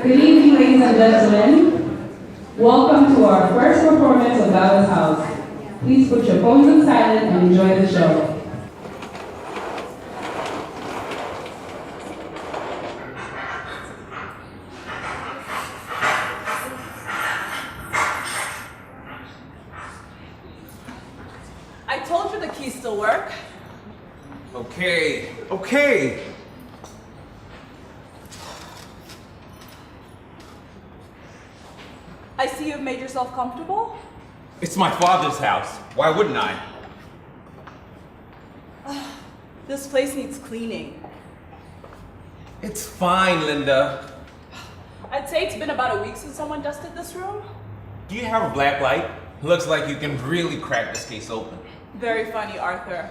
Good evening, ladies and gentlemen. Welcome to our first performance of Abdallah's House. Please put your phones on silent and enjoy the show. I told you the keys still work. Okay. I see you've made yourself comfortable. It's my father's house. Why wouldn't I? This place needs cleaning. It's fine, Linda. I'd say it's been about a week since someone dusted this room. Do you have a black light? Looks like you can really crack this case open. Very funny, Arthur.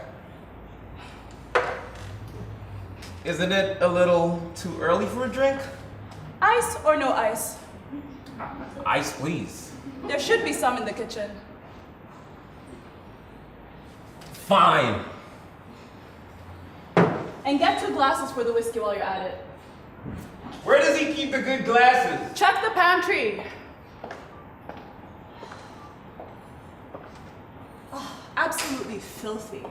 Isn't it a little too early for a drink? Ice or no ice? Ice, please. There should be some in the kitchen. Fine. And get 2 glasses for the whiskey while you're at it. Where does he keep the good glasses? Check the pantry. Oh, absolutely filthy.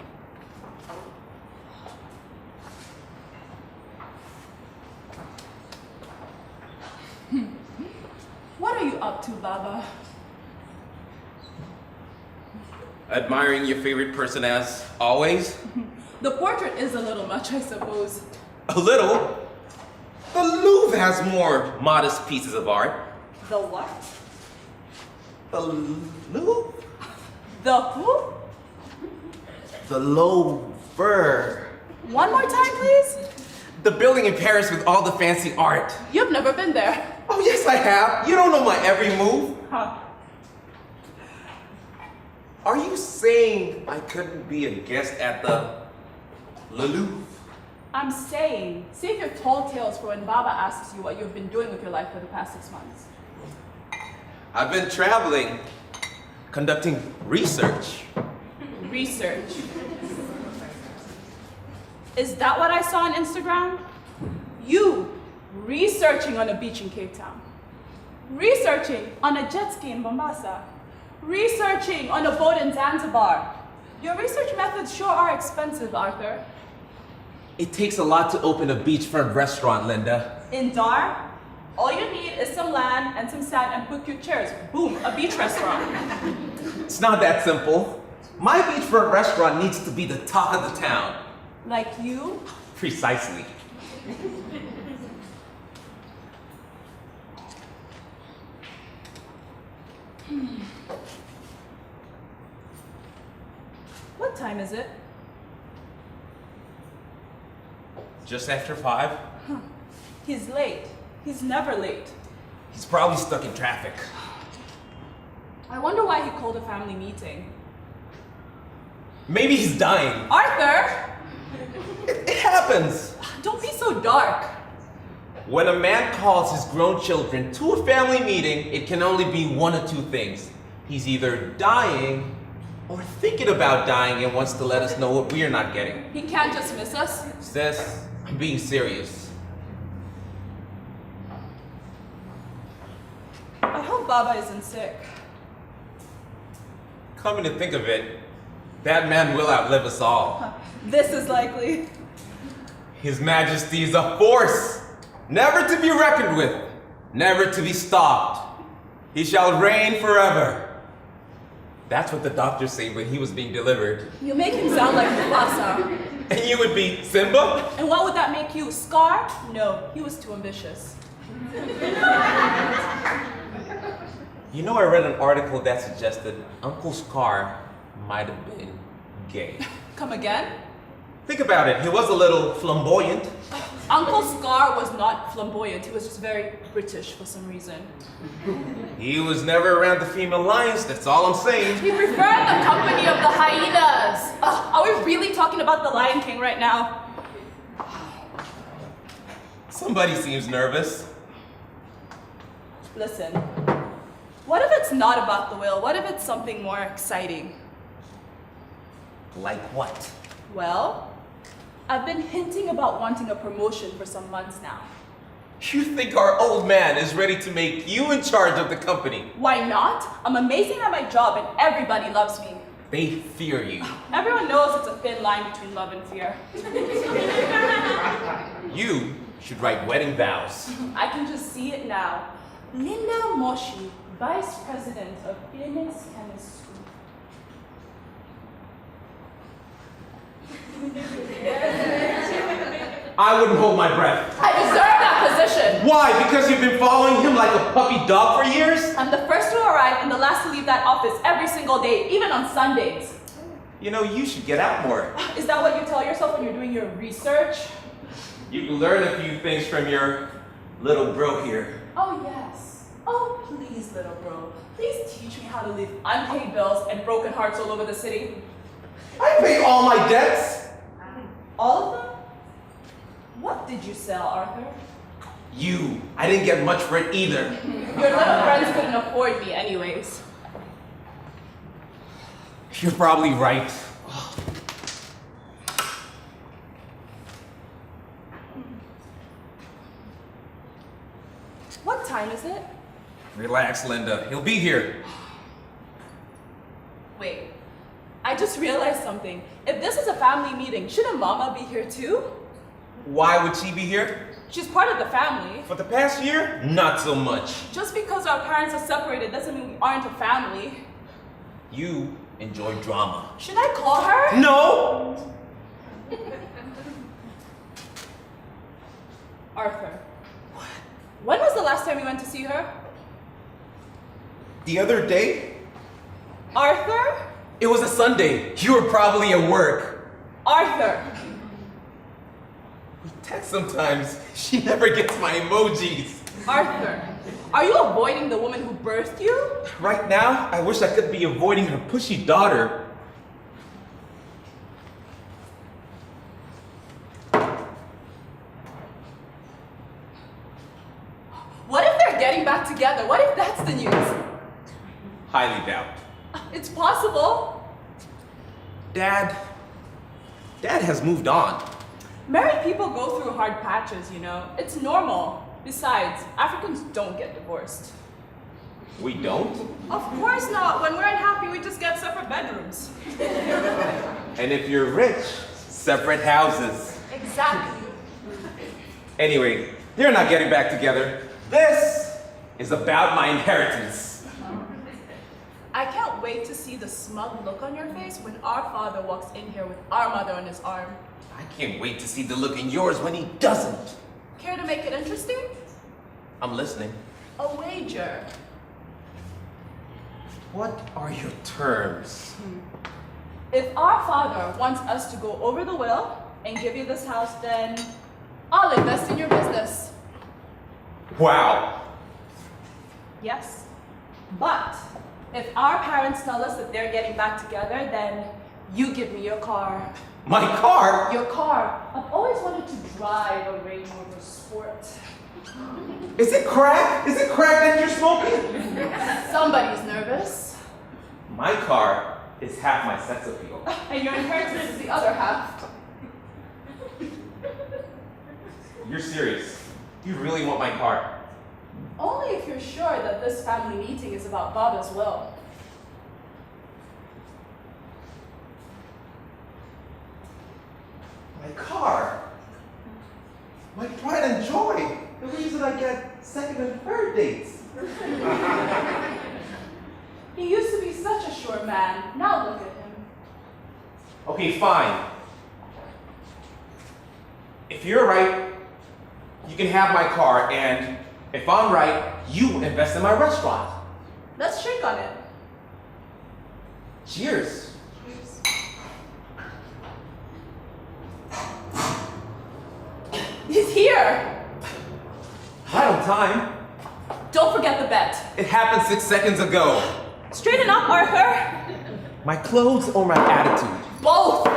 What are you up to, Baba? Admiring your favorite person as always? The portrait is a little much, I suppose. A little? The Louvre has more modest pieces of art. The what? The Louvre? The who? The Louvre. One more time, please. The building in Paris with all the fancy art. You've never been there. Oh, yes, I have. You don't know my every move. Huh. Are you saying I couldn't be a guest at the Louvre? I'm saying, save your tall tales for when Baba asks you what you've been doing with your life for the past 6 months. I've been traveling, conducting research. Research. Is that what I saw on Instagram? You researching on a beach in Cape Town. Researching on a jet ski in Mombasa. Researching on a boat in Zanzibar. Your research methods sure are expensive, Arthur. It takes a lot to open a beachfront restaurant, Linda. In Dar, all you need is some land and some sand and put cute chairs. Boom, a beach restaurant. It's not that simple. My beachfront restaurant needs to be the talk of the town. Like you? Precisely. What time is it? Just after 5. He's late. He's never late. He's probably stuck in traffic. I wonder why he called a family meeting. Maybe he's dying. Arthur! It happens. Don't be so dark. When a man calls his grown children to a family meeting, it can only be one of 2 things. He's either dying or thinking about dying and wants to let us know what we are not getting. He can't just miss us. Sis, I'm being serious. I hope Baba isn't sick. Coming to think of it, that man will outlive us all. This is likely. His Majesty is a force, never to be reckoned with, never to be stopped. He shall reign forever. That's what the doctors say when he was being delivered. You make him sound like Mufasa. And you would be Simba? And what would that make you? Scar? No, he was too ambitious. You know, I read an article that suggested Uncle Scar might have been gay. Come again? Think about it, he was a little flamboyant. Uncle Scar was not flamboyant, he was just very British for some reason. He was never around the female lions, that's all I'm saying. He preferred the company of the hyenas. Are we really talking about the Lion King right now? Somebody seems nervous. Listen, what if it's not about the whale? What if it's something more exciting? Like what? Well, I've been hinting about wanting a promotion for some months now. You think our old man is ready to make you in charge of the company? Why not? I'm amazing at my job and everybody loves me. They fear you. Everyone knows it's a thin line between love and fear. You should write wedding vows. I can just see it now. Linda Moshi, Vice President of Phoenix Chemistry. I wouldn't hold my breath. I deserve that position. Why? Because you've been following him like a puppy dog for years? I'm the first to arrive and the last to leave that office every single day, even on Sundays. You know, you should get out more. Is that what you tell yourself when you're doing your research? You can learn a few things from your little bro here. Oh yes. Oh please, little bro. Please teach me how to leave unpaid bills and broken hearts all over the city. I pay all my debts. All of them? What did you sell, Arthur? You. I didn't get much for it either. Your little friends couldn't afford me anyways. You're probably right. What time is it? Relax, Linda. He'll be here. Wait, I just realized something. If this is a family meeting, shouldn't Mama be here too? Why would she be here? She's part of the family. For the past year? Not so much. Just because our parents are separated doesn't mean we aren't a family. You enjoy drama. Should I call her? No! Arthur. What? When was the last time you went to see her? The other day? Arthur? It was a Sunday. You were probably at work. Arthur! We text sometimes. She never gets my emojis. Arthur, are you avoiding the woman who birthed you? Right now, I wish I could be avoiding her pushy daughter. What if they're getting back together? What if that's the news? Highly doubt. It's possible. Dad has moved on. Married people go through hard patches, you know. It's normal. Besides, Africans don't get divorced. We don't? Of course not. When we're unhappy, we just get separate bedrooms. And if you're rich, separate houses. Exactly. Anyway, they're not getting back together. This is about my inheritance. I can't wait to see the smug look on your face when our father walks in here with our mother on his arm. I can't wait to see the look in yours when he doesn't. Care to make it interesting? I'm listening. A wager. What are your terms? If our father wants us to go over the will and give you this house, then I'll invest in your business. Wow. Yes. But if our parents tell us that they're getting back together, then you give me your car. My car? Your car. I've always wanted to drive a Range Rover Sport. Is it crack? Is it crack that you're smoking? Somebody's nervous. My car is half my sex appeal. And your inheritance is the other half. You're serious? You really want my car? Only if you're sure that this family meeting is about Baba's will. My car? My pride and joy. The reason I get second and third dates. He used to be such a sure man. Now look at him. Okay, fine. If you're right, you can have my car, and if I'm right, you invest in my restaurant. Let's shake on it. Cheers. He's here. Right on time. Don't forget the bet. It happened 6 seconds ago. Straighten up, Arthur. My clothes or my attitude? Both.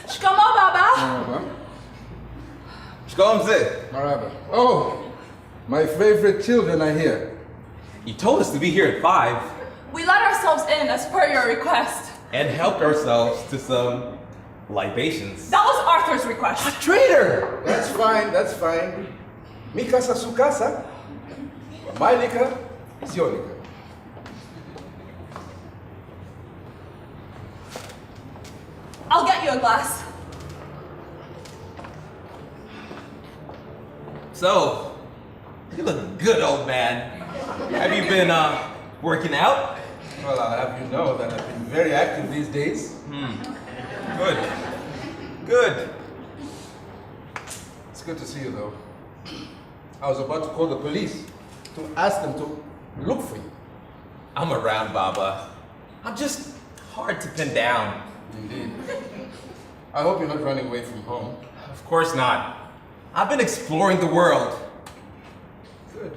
Shkamo, Baba. Shkomze. Maraba. Oh, my favorite children are here. You told us to be here at 5. We let ourselves in as per your request. And helped ourselves to some libations. That was Arthur's request. Traitor! That's fine, that's fine. Mi casa su casa. My liquor is your liquor. I'll get you a glass. So, you look good, old man. Have you been working out? Well, I'll have you know that I've been very active these days. Good. Good. It's good to see you, though. I was about to call the police to ask them to look for you. I'm around, Baba. I'm just hard to pin down. Indeed. I hope you're not running away from home. Of course not. I've been exploring the world. Good.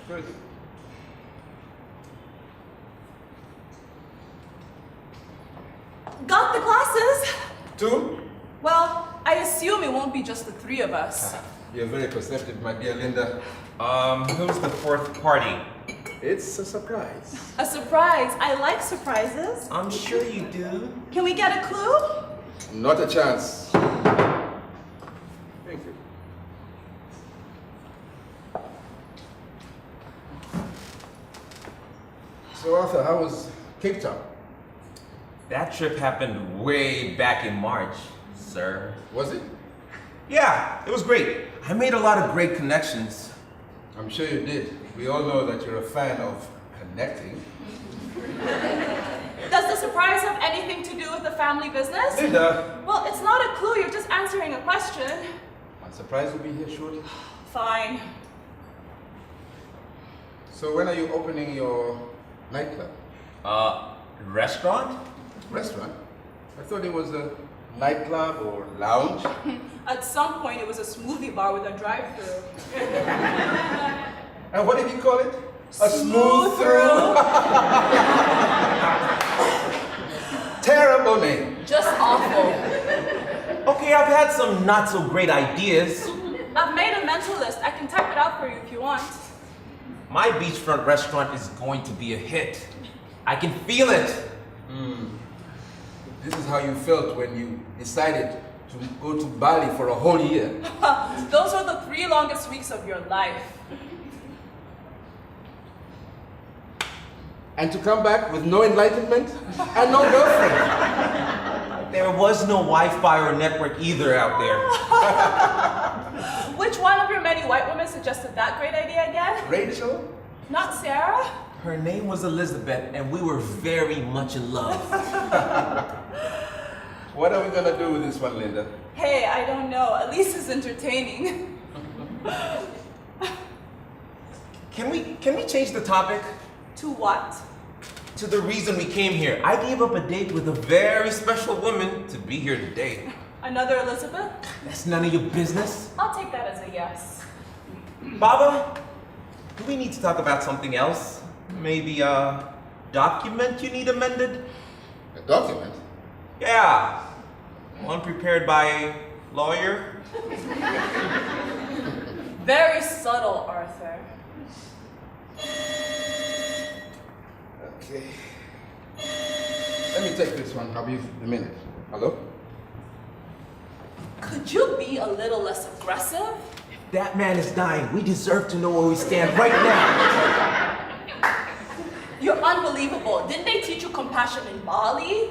Good. Got the glasses? Two? Well, I assume it won't be just the three of us. You're very perceptive, my dear Linda. Who's the fourth party? It's a surprise. A surprise. I like surprises. I'm sure you do. Can we get a clue? Not a chance. Thank you. So Arthur, how was Cape Town? That trip happened way back in March, sir. Was it? Yeah, it was great. I made a lot of great connections. I'm sure you did. We all know that you're a fan of connecting. Does the surprise have anything to do with the family business? Linda! Well, it's not a clue. You're just answering a question. My surprise will be here shortly. Fine. So when are you opening your nightclub? Restaurant? Restaurant? I thought it was a nightclub or lounge. At some point, it was a smoothie bar with a drive-through. And what did you call it? A Smooth through. Terrible name. Just awful. Okay, I've had some not so great ideas. I've made a mental list. I can type it out for you if you want. My beachfront restaurant is going to be a hit. I can feel it. This is how you felt when you decided to go to Bali for a whole year. Those were the 3 longest weeks of your life. And to come back with no enlightenment and no girlfriend. There was no Wi-Fi or network either out there. Which one of your many white women suggested that great idea again? Rachel? Not Sarah? Her name was Elizabeth, and we were very much in love. What are we gonna do with this one, Linda? Hey, I don't know. At least it's entertaining. Can we change the topic? To what? To the reason we came here. I gave up a date with a very special woman to be here today. Another Elizabeth? That's none of your business. I'll take that as a yes. Baba, do we need to talk about something else? Maybe a document you need amended? A document? Yeah. One prepared by a lawyer. Very subtle, Arthur. Okay. Let me take this one. I'll be a minute. Hello? Could you be a little less aggressive? If that man is dying, we deserve to know where we stand right now. You're unbelievable. Didn't they teach you compassion in Bali?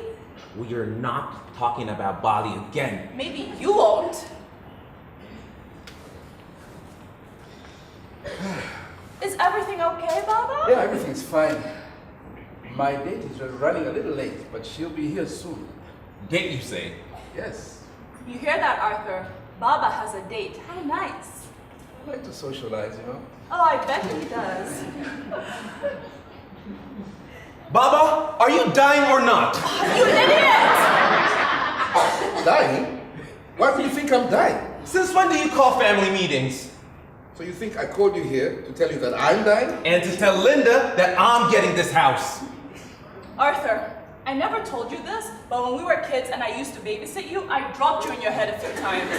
We are not talking about Bali again. Maybe you won't. Is everything okay, Baba? Yeah, everything's fine. My date is running a little late, but she'll be here soon. Date, you say? Yes. You hear that, Arthur? Baba has a date. How nice. I like to socialize, you know. Oh, I bet he does. Baba, are you dying or not? You idiot! Dying? Why do you think I'm dying? Since when do you call family meetings? So you think I called you here to tell you that I'm dying? And to tell Linda that I'm getting this house. Arthur, I never told you this, but when we were kids and I used to babysit you, I dropped you in your head a few times.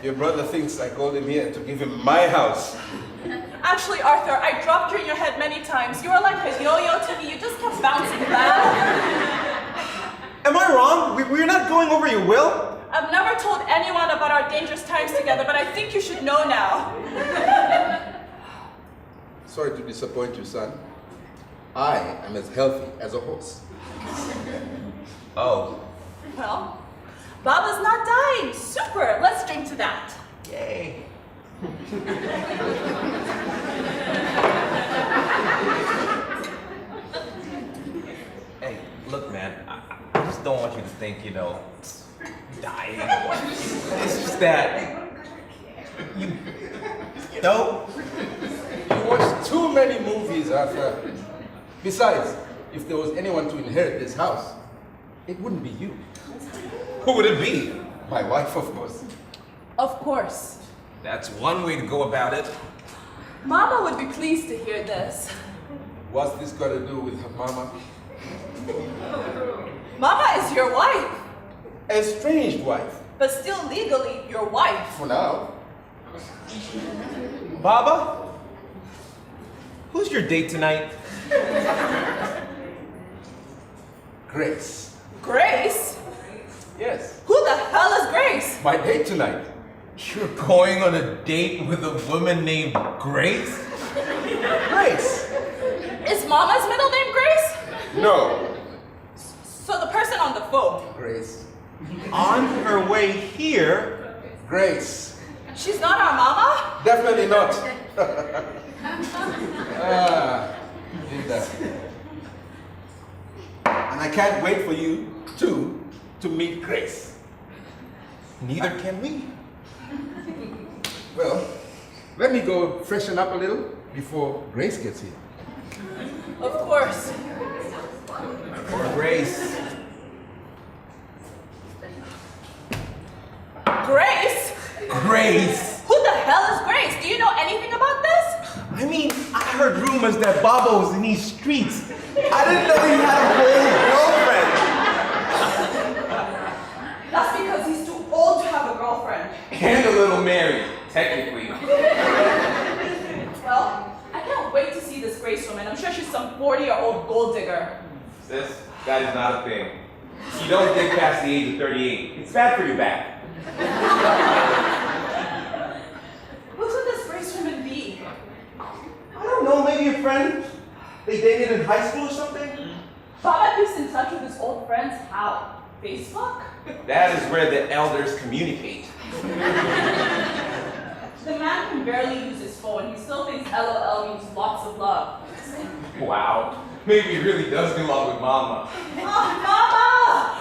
Your brother thinks I called him here to give him my house. Actually, Arthur, I dropped you in your head many times. You were like a yo-yo to me. You just kept bouncing back. Am I wrong? We're not going over your will? I've never told anyone about our dangerous times together, but I think you should know now. Sorry to disappoint you, son. I am as healthy as a horse. Oh. Well, Baba's not dying. Super. Let's drink to that. Yay. Hey, look, man. I just don't want you to think, dying. It's just that, you know? You watch too many movies, Arthur. Besides, if there was anyone to inherit this house, it wouldn't be you. Who would it be? My wife, of course. Of course. That's one way to go about it. Mama would be pleased to hear this. What's this got to do with her mama? Mama is your wife, Estranged wife. but still legally your wife. For now. Baba? Who's your date tonight? Grace. Grace? Yes. Who the hell is Grace? My date tonight. You're going on a date with a woman named Grace? Grace. Is Mama's middle name Grace? No. So the person on the phone. Grace. On her way here? Grace. She's not our Mama? Definitely not. Linda. And I can't wait for you two to meet Grace. Neither can we. Well, let me go freshen up a little before Grace gets here. Of course. Grace. Grace? Grace! Who the hell is Grace? Do you know anything about this? I mean, I heard rumors that Baba was in these streets. I didn't know he had a whole girlfriend. That's because he's too old to have a girlfriend. And a little married, technically. Well, I can't wait to see this Grace woman. I'm sure she's some 40-year-old gold digger. Sis, that is not a thing. You don't dig past the age of 38. It's bad for your back. Who could this Grace woman be? I don't know, maybe a friend they dated in high school or something? Baba keeps in touch with his old friends. How? Facebook? That is where the elders communicate. The man can barely use his phone. He still thinks LOL means lots of love. Wow. Maybe he really does belong with Mama. Oh, Mama!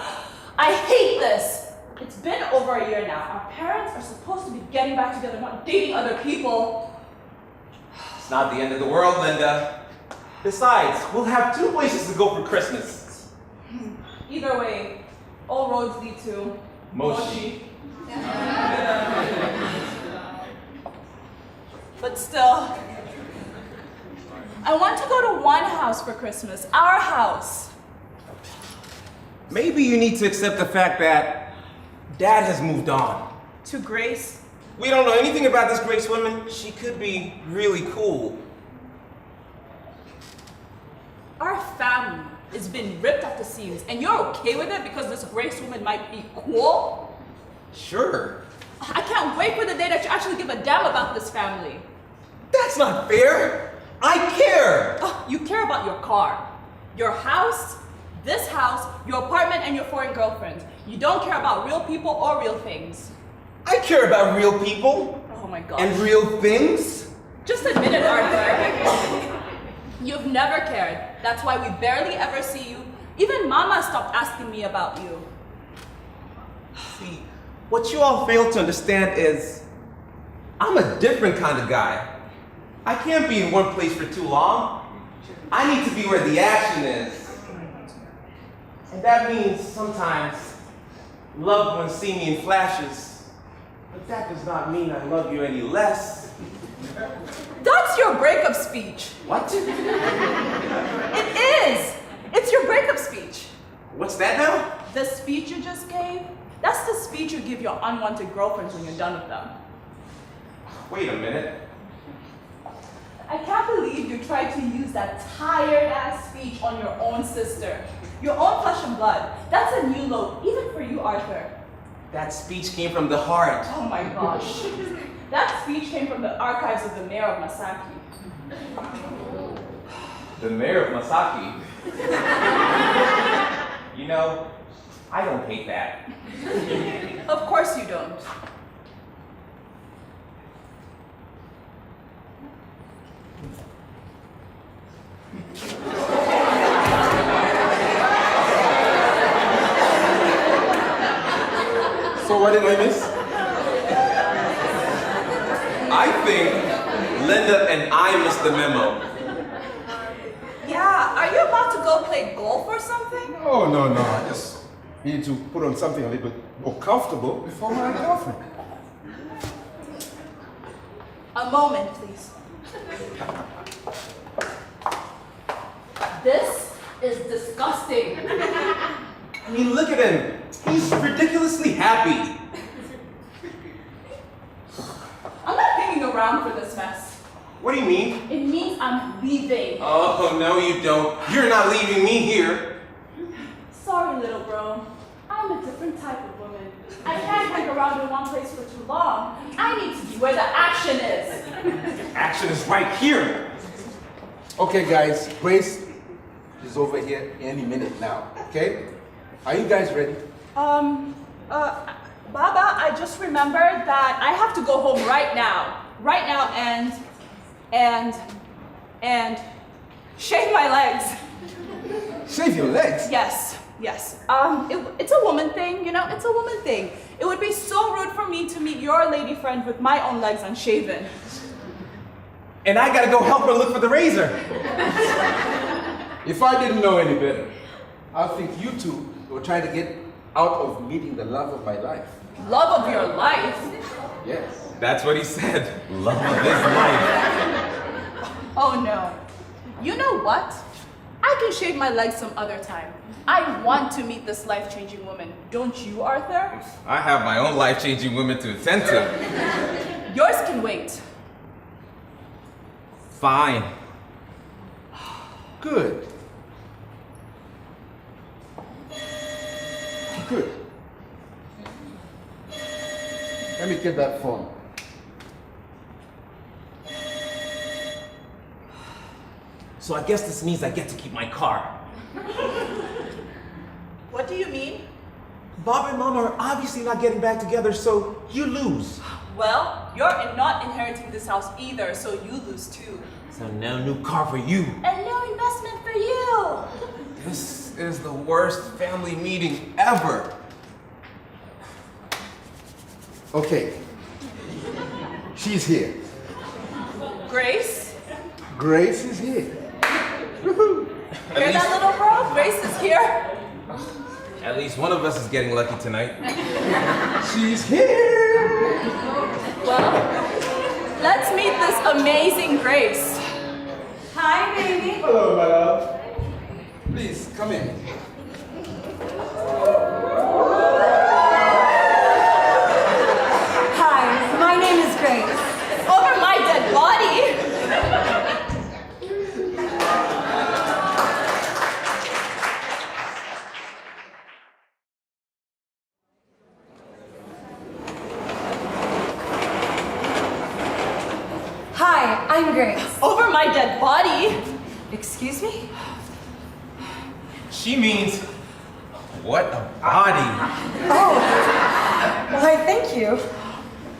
I hate this. It's been over a year now. Our parents are supposed to be getting back together, not dating other people. It's not the end of the world, Linda. Besides, we'll have 2 places to go for Christmas. Either way, all roads lead to Moshi. But still, I want to go to one house for Christmas, our house. Maybe you need to accept the fact that Dad has moved on. To Grace. We don't know anything about this Grace woman. She could be really cool. Our family is being ripped at the seams, and you're okay with it because this Grace woman might be cool? Sure. I can't wait for the day that you actually give a damn about this family. That's not fair. I care. Oh, you care about your car, your house, this house, your apartment, and your foreign girlfriend. You don't care about real people or real things. I care about real people. Oh my God. And real things. Just admit it, Arthur. You've never cared. That's why we barely ever see you. Even Mama stopped asking me about you. See, what you all fail to understand is I'm a different kind of guy. I can't be in one place for too long. I need to be where the action is. And that means sometimes loved ones see me in flashes, but that does not mean I love you any less. That's your breakup speech. What? It is. It's your breakup speech. What's that now? The speech you just gave, that's the speech you give your unwanted girlfriends when you're done with them. Wait a minute. I can't believe you tried to use that tired-ass speech on your own sister. Your own flesh and blood. That's a new low, even for you, Arthur. That speech came from the heart. Oh my gosh. That speech came from the archives of the mayor of Masaki. The mayor of Masaki? You know, I don't hate that. Of course you don't. So what did I miss? I think Linda and I missed the memo. Yeah, are you about to go play golf or something? Oh, no. I just need to put on something a little bit more comfortable before my girlfriend. A moment, please. This is disgusting. I mean, look at him. He's ridiculously happy. I'm not hanging around for this mess. What do you mean? It means I'm leaving. Oh, no you don't. You're not leaving me here. Sorry, little bro. I'm a different type of woman. I can't hang around in one place for too long. I need to be where the action is. Action is right here. Okay, guys, Grace is over here any minute now, okay? Are you guys ready? Baba, I just remembered that I have to go home right now. Right now and shave my legs. Shave your legs? Yes. It's a woman thing, you know, it's a woman thing. It would be so rude for me to meet your lady friend with my own legs unshaven. And I gotta go help her look for the razor. If I didn't know any better, I think you two were trying to get out of meeting the love of my life. Love of your life? Yes. That's what he said. Love of his life. Oh no. You know what? I can shave my legs some other time. I want to meet this life-changing woman. Don't you, Arthur? I have my own life-changing women to attend to. Yours can wait. Fine. Good. Good. Let me get that phone. So I guess this means I get to keep my car. What do you mean? Bob and Mama are obviously not getting back together, so you lose. Well, you're not inheriting this house either, so you lose too. So no new car for you. And no investment for you. This is the worst family meeting ever. Okay. She's here. Grace? Grace is here. Hear that, little bro? Grace is here. At least one of us is getting lucky tonight. She's here. Well, let's meet this amazing Grace. Hi, baby. Hello, my love. Please, come in. Hi, my name is Grace. Over my dead body. Hi, I'm Grace. Over my dead body. Excuse me? She means, what a body. Oh, why, thank you.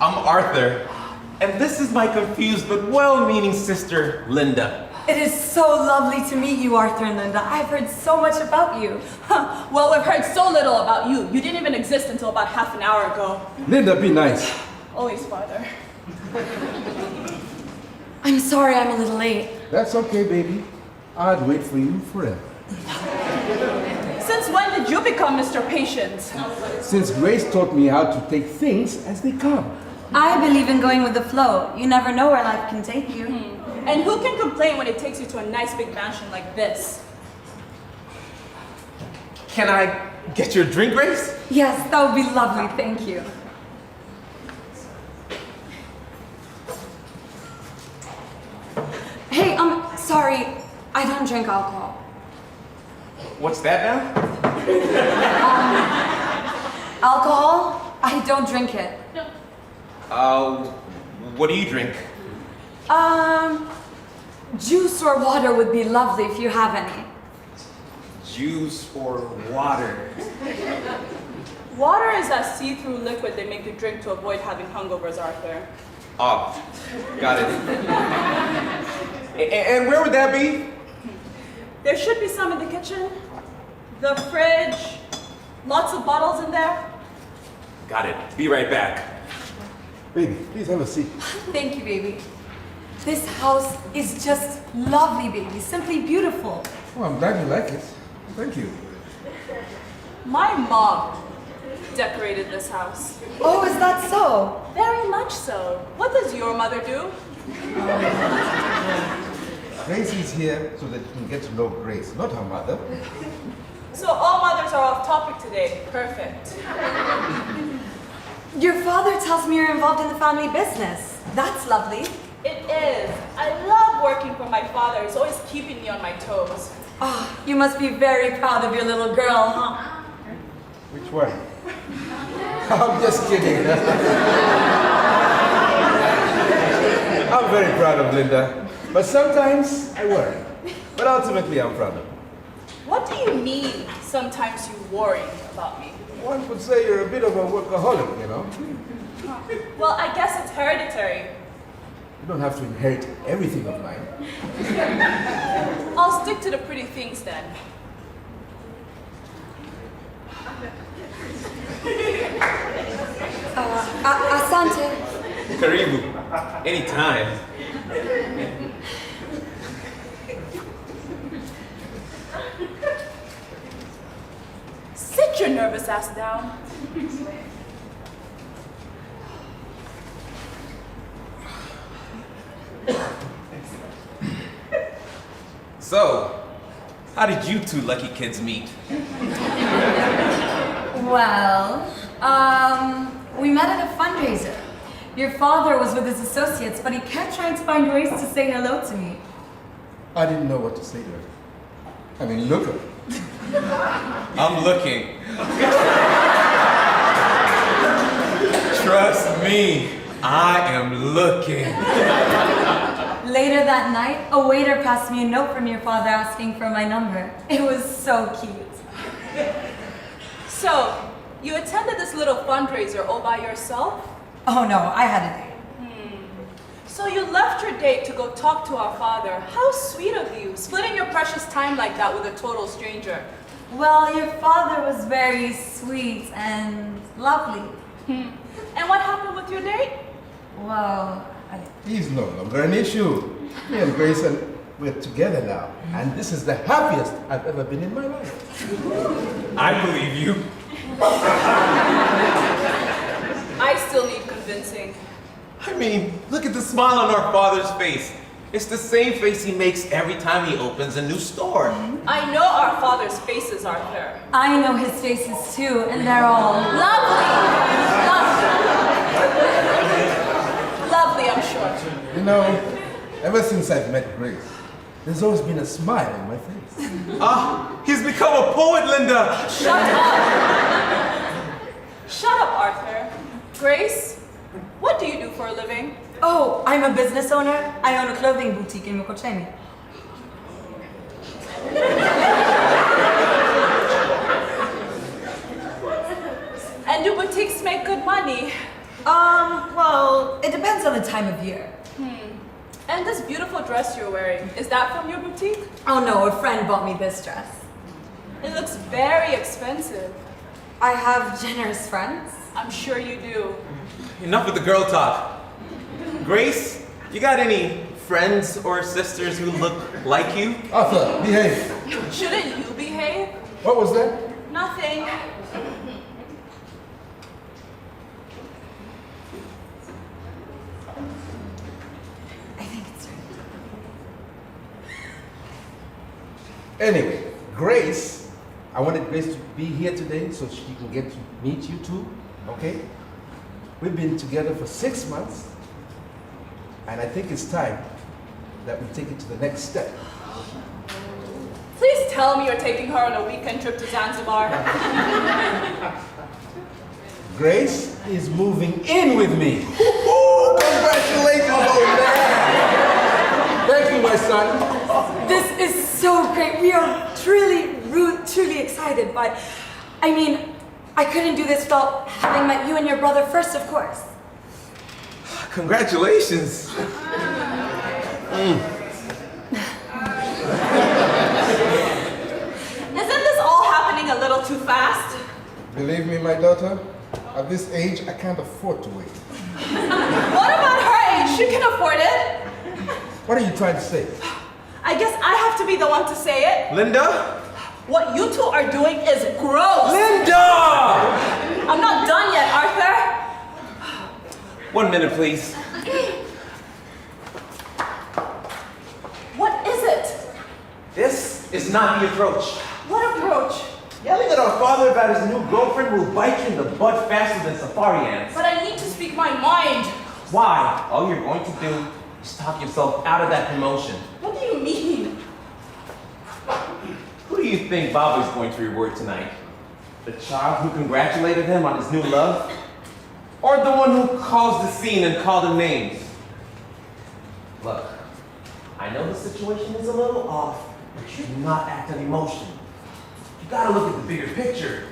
I'm Arthur, and this is my confused but well-meaning sister, Linda. It is so lovely to meet you, Arthur and Linda. I've heard so much about you. Well, we've heard so little about you. You didn't even exist until about half an hour ago. Linda, be nice. Always, father. I'm sorry I'm a little late. That's okay, baby. I'd wait for you forever. Since when did you become Mr. Patient? Since Grace taught me how to take things as they come. I believe in going with the flow. You never know where life can take you. And who can complain when it takes you to a nice big mansion like this? Can I get your drink, Grace? Yes, that would be lovely, thank you. sorry, I don't drink alcohol. What's that now? Alcohol? I don't drink it. What do you drink? Juice or water would be lovely if you have any. Juice or water? Water is that see-through liquid they make you drink to avoid having hangovers, Arthur. Oh, got it. And where would that be? There should be some in the kitchen. The fridge. Lots of bottles in there. Got it. Be right back. Baby, please have a seat. Thank you, baby. This house is just lovely, baby. Simply beautiful. Oh, I'm glad you like it. Thank you. My mom decorated this house. Oh, is that so? Very much so. What does your mother do? Grace is here so that you can get to know Grace, not her mother. So all mothers are off topic today. Perfect. Your father tells me you're involved in the family business. That's lovely. It is. I love working for my father. He's always keeping me on my toes. Oh, you must be very proud of your little girl, huh? Which one? I'm just kidding. I'm very proud of Linda, but sometimes I worry. But ultimately, I'm proud of her. What do you mean, sometimes you worry about me? One could say you're a bit of a workaholic, you know? Well, I guess it's hereditary. You don't have to inherit everything of mine. I'll stick to the pretty things then. Asante. Karibu. Anytime. Sit your nervous ass down. So, how did you two lucky kids meet? Well, we met at a fundraiser. Your father was with his associates, but he kept trying to find ways to say hello to me. I didn't know what to say to her. I mean, look at her. I'm looking. Trust me, I am looking. Later that night, a waiter passed me a note from your father asking for my number. It was so cute. So, you attended this little fundraiser all by yourself? Oh no, I had a date. So you left your date to go talk to our father. How sweet of you, splitting your precious time like that with a total stranger. Well, your father was very sweet and lovely. And what happened with your date? Well, He's no longer an issue. Me and Grace, we're together now. And this is the happiest I've ever been in my life. I believe you. I still need convincing. I mean, look at the smile on our father's face. It's the same face he makes every time he opens a new store. I know our father's faces, Arthur. I know his faces too, and they're all Lovely! Lovely, I'm sure. You know, ever since I've met Grace, there's always been a smile on my face. He's become a poet, Linda. Shut up! Shut up, Arthur. Grace, what do you do for a living? Oh, I'm a business owner. I own a clothing boutique in Mikocheni. And do boutiques make good money? Well, it depends on the time of year. And this beautiful dress you're wearing, is that from your boutique? Oh no, a friend bought me this dress. It looks very expensive. I have generous friends. I'm sure you do. Enough with the girl talk. Grace, you got any friends or sisters who look like you? Arthur, behave. Shouldn't you behave? What was that? Nothing. I think it's right. Anyway, Grace, I wanted Grace to be here today so she can get to meet you two, okay? We've been together for 6 months, and I think it's time that we take it to the next step. Please tell me you're taking her on a weekend trip to Zanzibar. Grace is moving in with me. Congratulations, old man. Thank you, my son. This is so great. We are truly excited, but I mean, I couldn't do this without having met you and your brother first, of course. Congratulations. Isn't this all happening a little too fast? Believe me, my daughter, at this age, I can't afford to wait. What about her age? She can afford it. What are you trying to say? I guess I have to be the one to say it. Linda? What you two are doing is gross. Linda! I'm not done yet, Arthur. 1 minute, please. What is it? This is not the approach. What approach? Yelling at our father about his new girlfriend will bite you in the butt faster than safari ants. But I need to speak my mind. Why? All you're going to do is talk yourself out of that promotion. What do you mean? Who do you think Baba is going to reward tonight? The child who congratulated him on his new love? Or the one who caused the scene and called him names? Look, I know the situation is a little off, but you do not act on emotion. You gotta look at the bigger picture.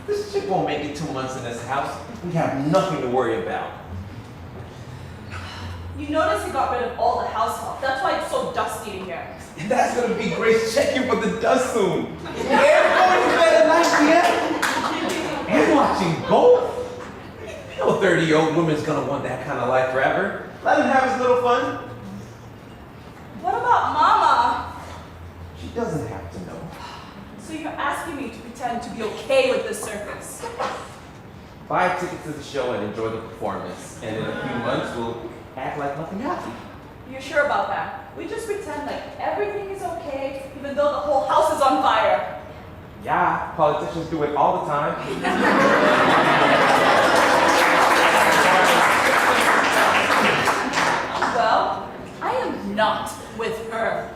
This chick won't make it 2 months in this house. We have nothing to worry about. You notice he got rid of all the house help. That's why it's so dusty in here. And that's gonna be Grace checking for the dust soon. And going to bed at 9 p.m. And watching golf. No 30-year-old woman's gonna want that kind of life forever. Let him have his little fun. What about Mama? She doesn't have to know. So you're asking me to pretend to be okay with this circus? Buy a ticket to the show and enjoy the performance. And in a few months, we'll act like nothing happened. You're sure about that? We just pretend like everything is okay, even though the whole house is on fire. Yeah, politicians do it all the time. Well, I am not with her.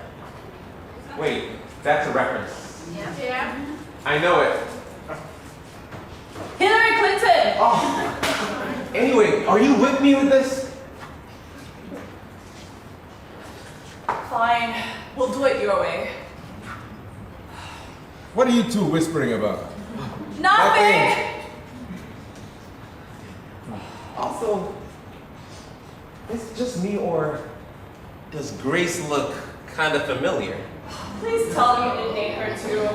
Wait, that's a reference. Yeah. I know it. Hillary Clinton! Oh. Anyway, are you with me with this? Fine, we'll do it your way. What are you two whispering about? Nothing! Also, is it just me or does Grace look kind of familiar? Please tell me you didn't date her too.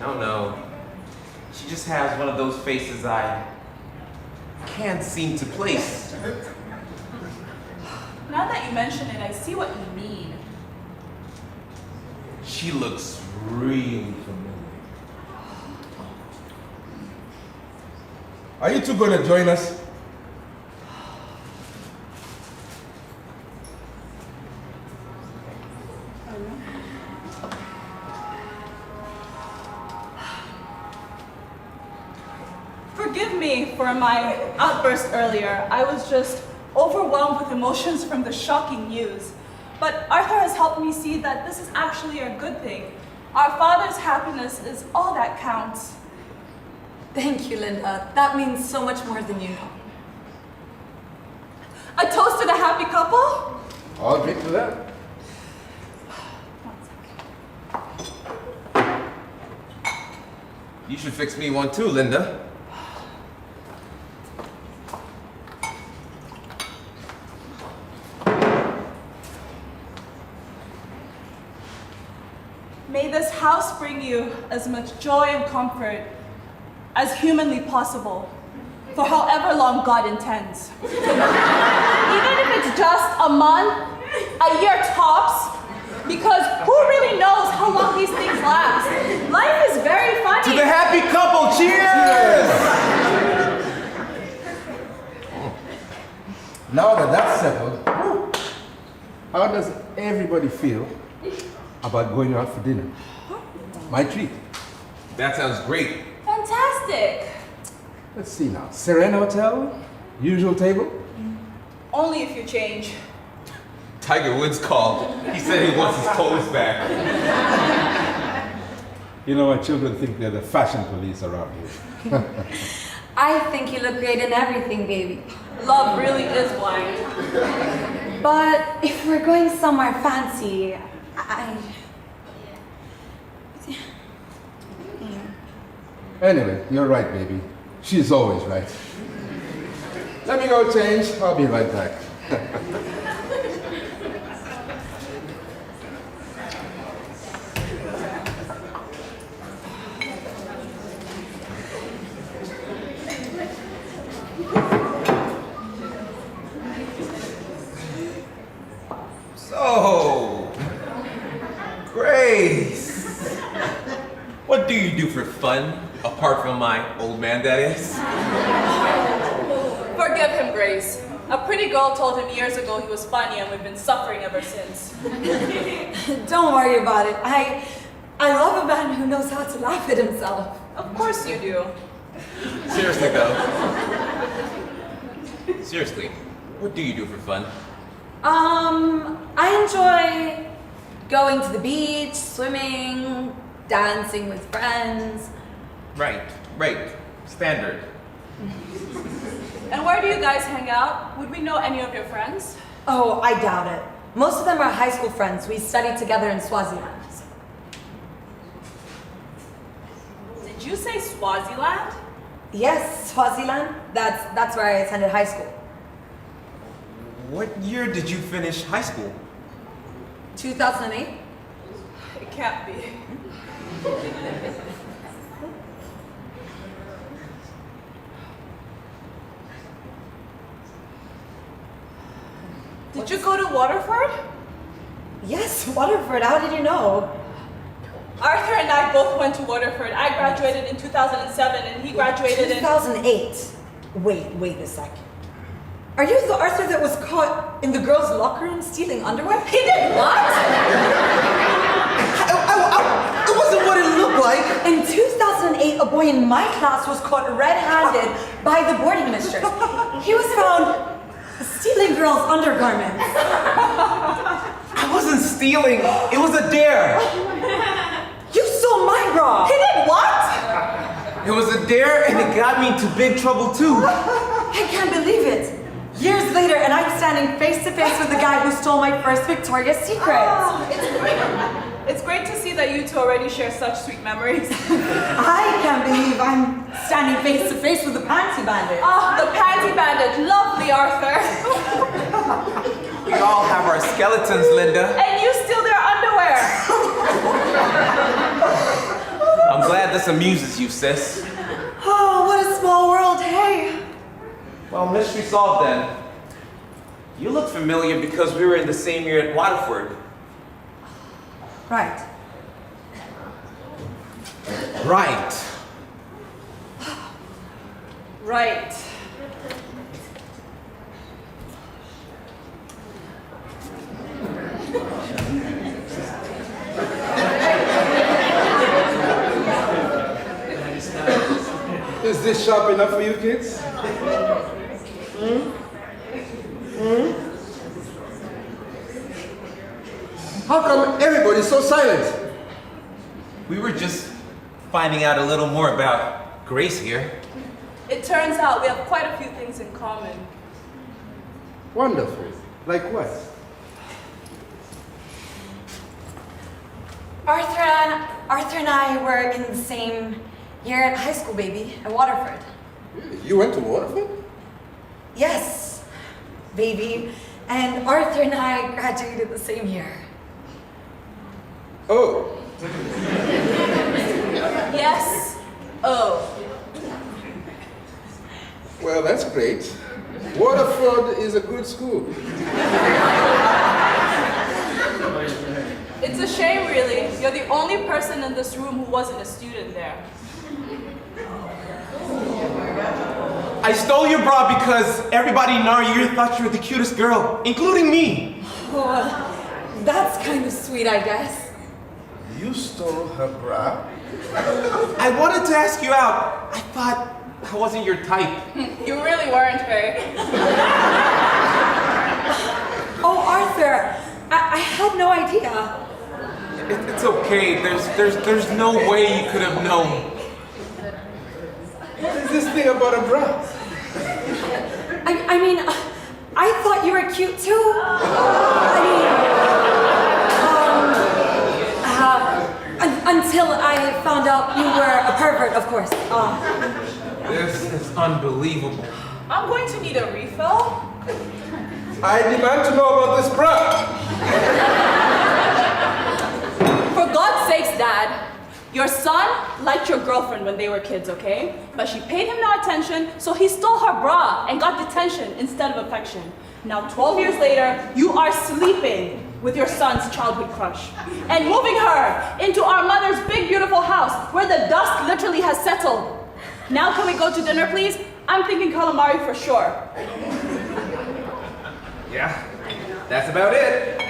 No. She just has one of those faces I can't seem to place. Now that you mention it, I see what you mean. She looks really familiar. Are you two going to join us? Forgive me for my outburst earlier. I was just overwhelmed with emotions from the shocking news. But Arthur has helped me see that this is actually a good thing. Our father's happiness is all that counts. Thank you, Linda. That means so much more than you know. A toast to the happy couple? I'll drink to that. You should fix me one too, Linda. May this house bring you as much joy and comfort as humanly possible, for however long God intends. Even if it's just a month, a year tops, because who really knows how long these things last? Life is very funny. To the happy couple, cheers! Now that that's settled, how does everybody feel about going out for dinner? My treat. That sounds great. Fantastic. Let's see now. Serena Hotel, usual table. Only if you change. Tiger Woods called. He said he wants his toes back. You know what, children think they're the fashion police around here. I think you look great in everything, baby. Love really is blind. But if we're going somewhere fancy, Anyway, you're right, baby. She's always right. Let me go change. I'll be right back. So, Grace, what do you do for fun, apart from my old man, that is? Forgive him, Grace. A pretty girl told him years ago he was funny and we've been suffering ever since. don't worry about it. I love a man who knows how to laugh at himself. Of course you do. Seriously, though. Seriously, what do you do for fun? I enjoy going to the beach, swimming, dancing with friends. Right. Standard. And where do you guys hang out? Would we know any of your friends? Oh, I doubt it. Most of them are high school friends. We studied together in Swaziland. Did you say Swaziland? Yes, Swaziland. That's where I attended high school. What year did you finish high school? 2008. It can't be. Did you go to Waterford? Yes, Waterford. How did you know? Arthur and I both went to Waterford. I graduated in 2007 and he graduated in... 2008. Wait a second. Are you the Arthur that was caught in the girls' locker room stealing underwear? He did what? It wasn't what it looked like. In 2008, a boy in my class was caught red-handed by the boarding mistress. He was found stealing girls' undergarments. I wasn't stealing. It was a dare. You stole my bra. He did what? It was a dare and it got me into big trouble too. I can't believe it. Years later, and I'm standing face to face with the guy who stole my first Victoria's Secret. Oh, it's great to see that you two already share such sweet memories. I can't believe I'm standing face to face with the panty bandit. Oh, the panty bandit. Lovely, Arthur. We all have our skeletons, Linda. And you steal their underwear. I'm glad this amuses you, sis. Oh, what a small world, hey. Well, mystery solved then. You look familiar because we were in the same year at Waterford. Right. Right. Right. Is this sharp enough for you kids? How come everybody's so silent? We were just finding out a little more about Grace here. It turns out we have quite a few things in common. Wonderful. Like what? Arthur and I were in the same year at high school, baby, at Waterford. You went to Waterford? Yes, baby. And Arthur and I graduated the same year. Oh. Yes. Oh. Well, that's great. Waterford is a good school. It's a shame, really. You're the only person in this room who wasn't a student there. I stole your bra because everybody in our year thought you were the cutest girl, including me. Oh, that's kind of sweet, I guess. You stole her bra? I wanted to ask you out. I thought I wasn't your type. You really weren't, Faye. Oh, Arthur, had no idea. It's okay. There's no way you could have known. What is this thing about a bra? I mean, I thought you were cute too. Until I found out you were a pervert, of course. This is unbelievable. I'm going to need a refill. I demand to know about this bra. For God's sakes, Dad, your son liked your girlfriend when they were kids, okay? But she paid him no attention, so he stole her bra and got detention instead of affection. Now, 12 years later, you are sleeping with your son's childhood crush and moving her into our mother's big, beautiful house where the dust literally has settled. Now, can we go to dinner, please? I'm thinking calamari for sure. Yeah, that's about it.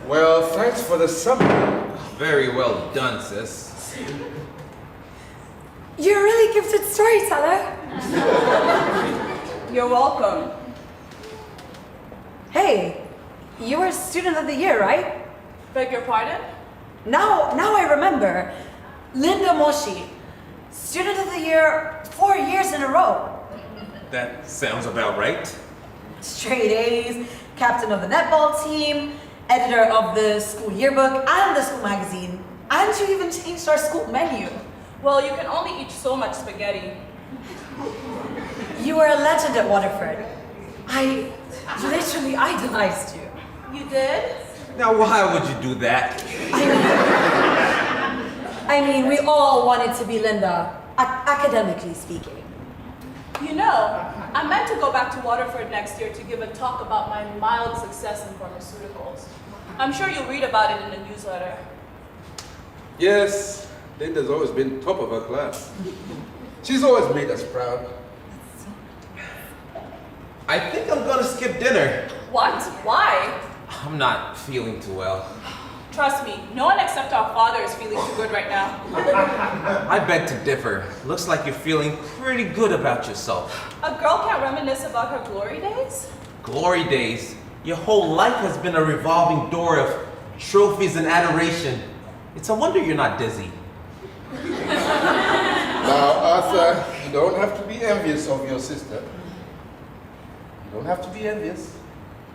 Well, thanks for the summary. Very well done, sis. You're a really gifted storyteller. You're welcome. Hey, you were student of the year, right? Beg your pardon? Now I remember. Linda Moshi, student of the year 4 years in a row. That sounds about right. Straight A's, captain of the netball team, editor of the school yearbook and the school magazine. And you even changed our school menu. Well, you can only eat so much spaghetti. You were a legend at Waterford. I literally idolized you. You did? Now, why would you do that? I mean, we all wanted to be Linda, academically speaking. You know, I meant to go back to Waterford next year to give a talk about my mild success in pharmaceuticals. I'm sure you'll read about it in the newsletter. Yes, Linda's always been top of her class. She's always made us proud. I think I'm gonna skip dinner. What? Why? I'm not feeling too well. Trust me, no one except our father is feeling too good right now. I beg to differ. Looks like you're feeling pretty good about yourself. A girl can't reminisce about her glory days? Glory days. Your whole life has been a revolving door of trophies and adoration. It's a wonder you're not dizzy. Now, Arthur, you don't have to be envious of your sister. You don't have to be envious.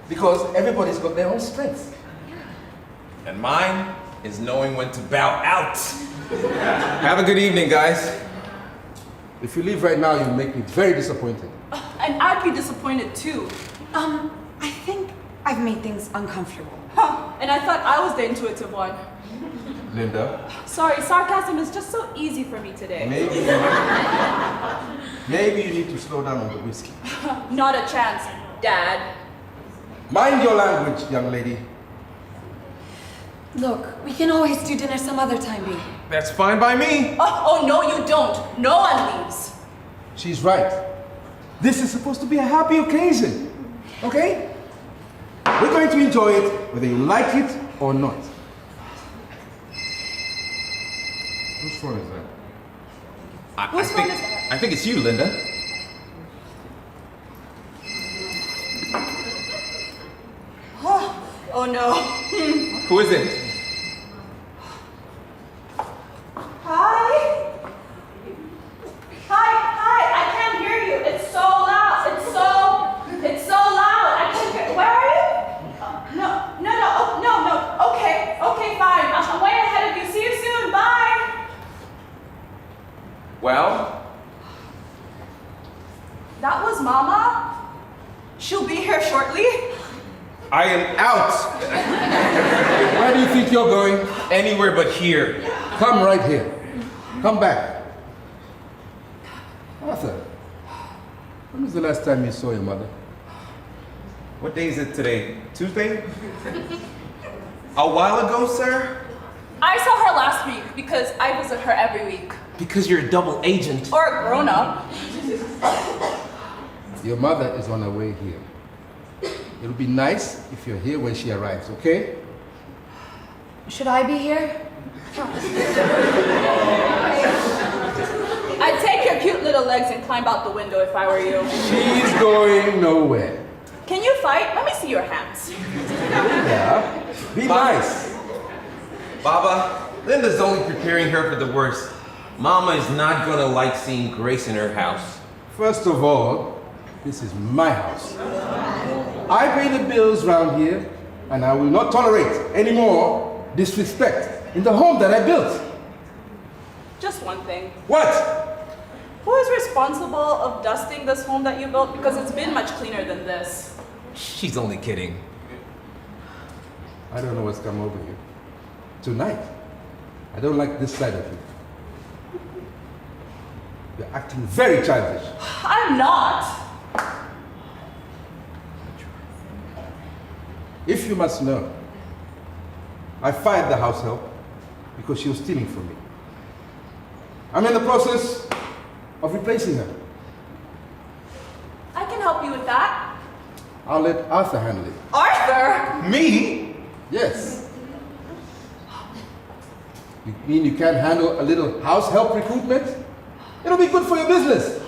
Because everybody's got their own strengths. And mine is knowing when to bow out. Have a good evening, guys. If you leave right now, you'll make me very disappointed. And I'd be disappointed too. I think I've made things uncomfortable. Huh, and I thought I was the intuitive one. Linda, Sorry, sarcasm is just so easy for me today. maybe you need to slow down on the whiskey. Not a chance, Dad. Mind your language, young lady. Look, we can always do dinner some other time, baby. That's fine by me. Oh, no, you don't. No one leaves. She's right. This is supposed to be a happy occasion. Okay? We're going to enjoy it whether you like it or not. Whose phone is that? Whose phone is that? I think it's you, Linda. Oh no. Who is it? Hi? Hi, I can't hear you. It's so loud. It's so loud. I can't hear. Where are you? No. Okay, fine. I'm way ahead of you. See you soon. Bye. Well, That was Mama. She'll be here shortly. I am out. Where do you think you're going? Anywhere but here. Come right here. Come back. Arthur, when was the last time you saw your mother? What day is it today? Tuesday? A while ago, sir? I saw her last week because I visit her every week. Because you're a double agent. Or a grown-up. Your mother is on her way here. It'll be nice if you're here when she arrives, okay? Should I be here? I'd take your cute little legs and climb out the window if I were you. She's going nowhere. Can you fight? Let me see your hands. Yeah. Be nice. Baba, Linda's only preparing her for the worst. Mama is not gonna like seeing Grace in her house. First of all, this is my house. I pay the bills around here, and I will not tolerate any more disrespect in the home that I built. Just one thing. What? Who is responsible of dusting this home that you built? Because it's been much cleaner than this. She's only kidding. I don't know what's come over you. Tonight, I don't like this side of you. You're acting very childish. I'm not. If you must know, I fired the house help because she was stealing from me. I'm in the process of replacing her. I can help you with that. I'll let Arthur handle it. Arthur! Me? Yes. You mean you can't handle a little house help recruitment? It'll be good for your business.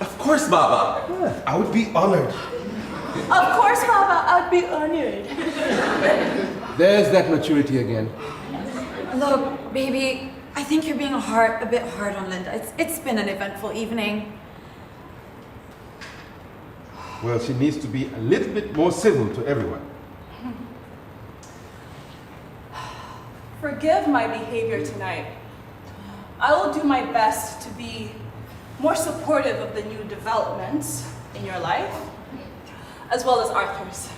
Of course, Baba. Yeah. I would be honored. Of course, Baba, I'd be honored. There's that maturity again. Look, baby, I think you're being a bit hard on Linda. It's been an eventful evening. Well, she needs to be a little bit more civil to everyone. Forgive my behavior tonight. I will do my best to be more supportive of the new developments in your life, as well as Arthur's.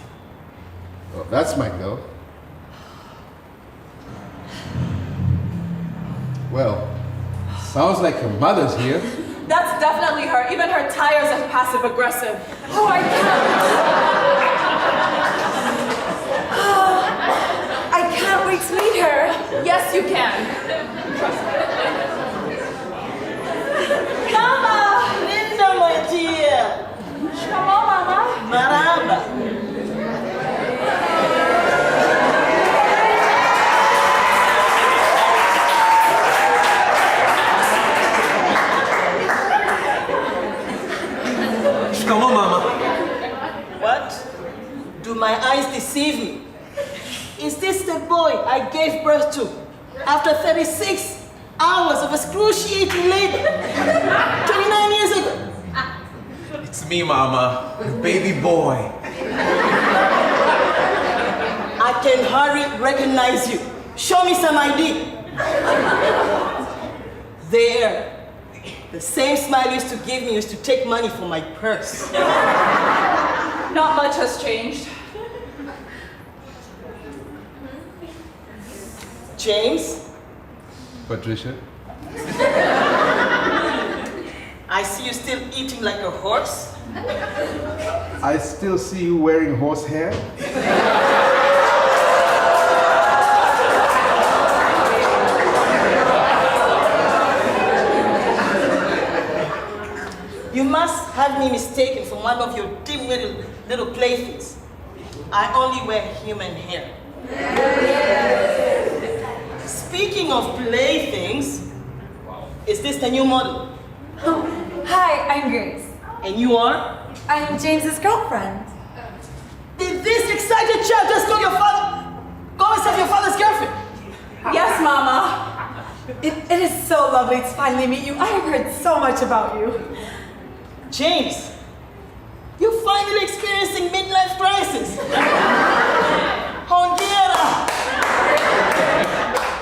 Oh, that's my girl. Well, sounds like her mother's here. That's definitely her. Even her tires are passive aggressive. Oh, I can't wait to meet her. Yes, you can. Mama! Linda, my dear! Come on, Mama. Maramba! Come on, Mama. What? Do my eyes deceive me? Is this the boy I gave birth to after 36 hours of excruciating labor 29 years ago? It's me, Mama. The baby boy. I can hardly recognize you. Show me some ID. There. The same smile you used to give me used to take money from my purse. Not much has changed. James, Patricia? I see you still eating like a horse. I still see you wearing horse hair. You must have me mistaken for one of your dim-witted little playthings. I only wear human hair. Speaking of playthings, is this the new model? Oh, hi, I'm Grace. And you are? I'm James's girlfriend. Did this excited child just go and serve your father's girlfriend? Yes, Mama. It is so lovely to finally meet you. I have heard so much about you. James, you're finally experiencing midlife crisis. Hongera!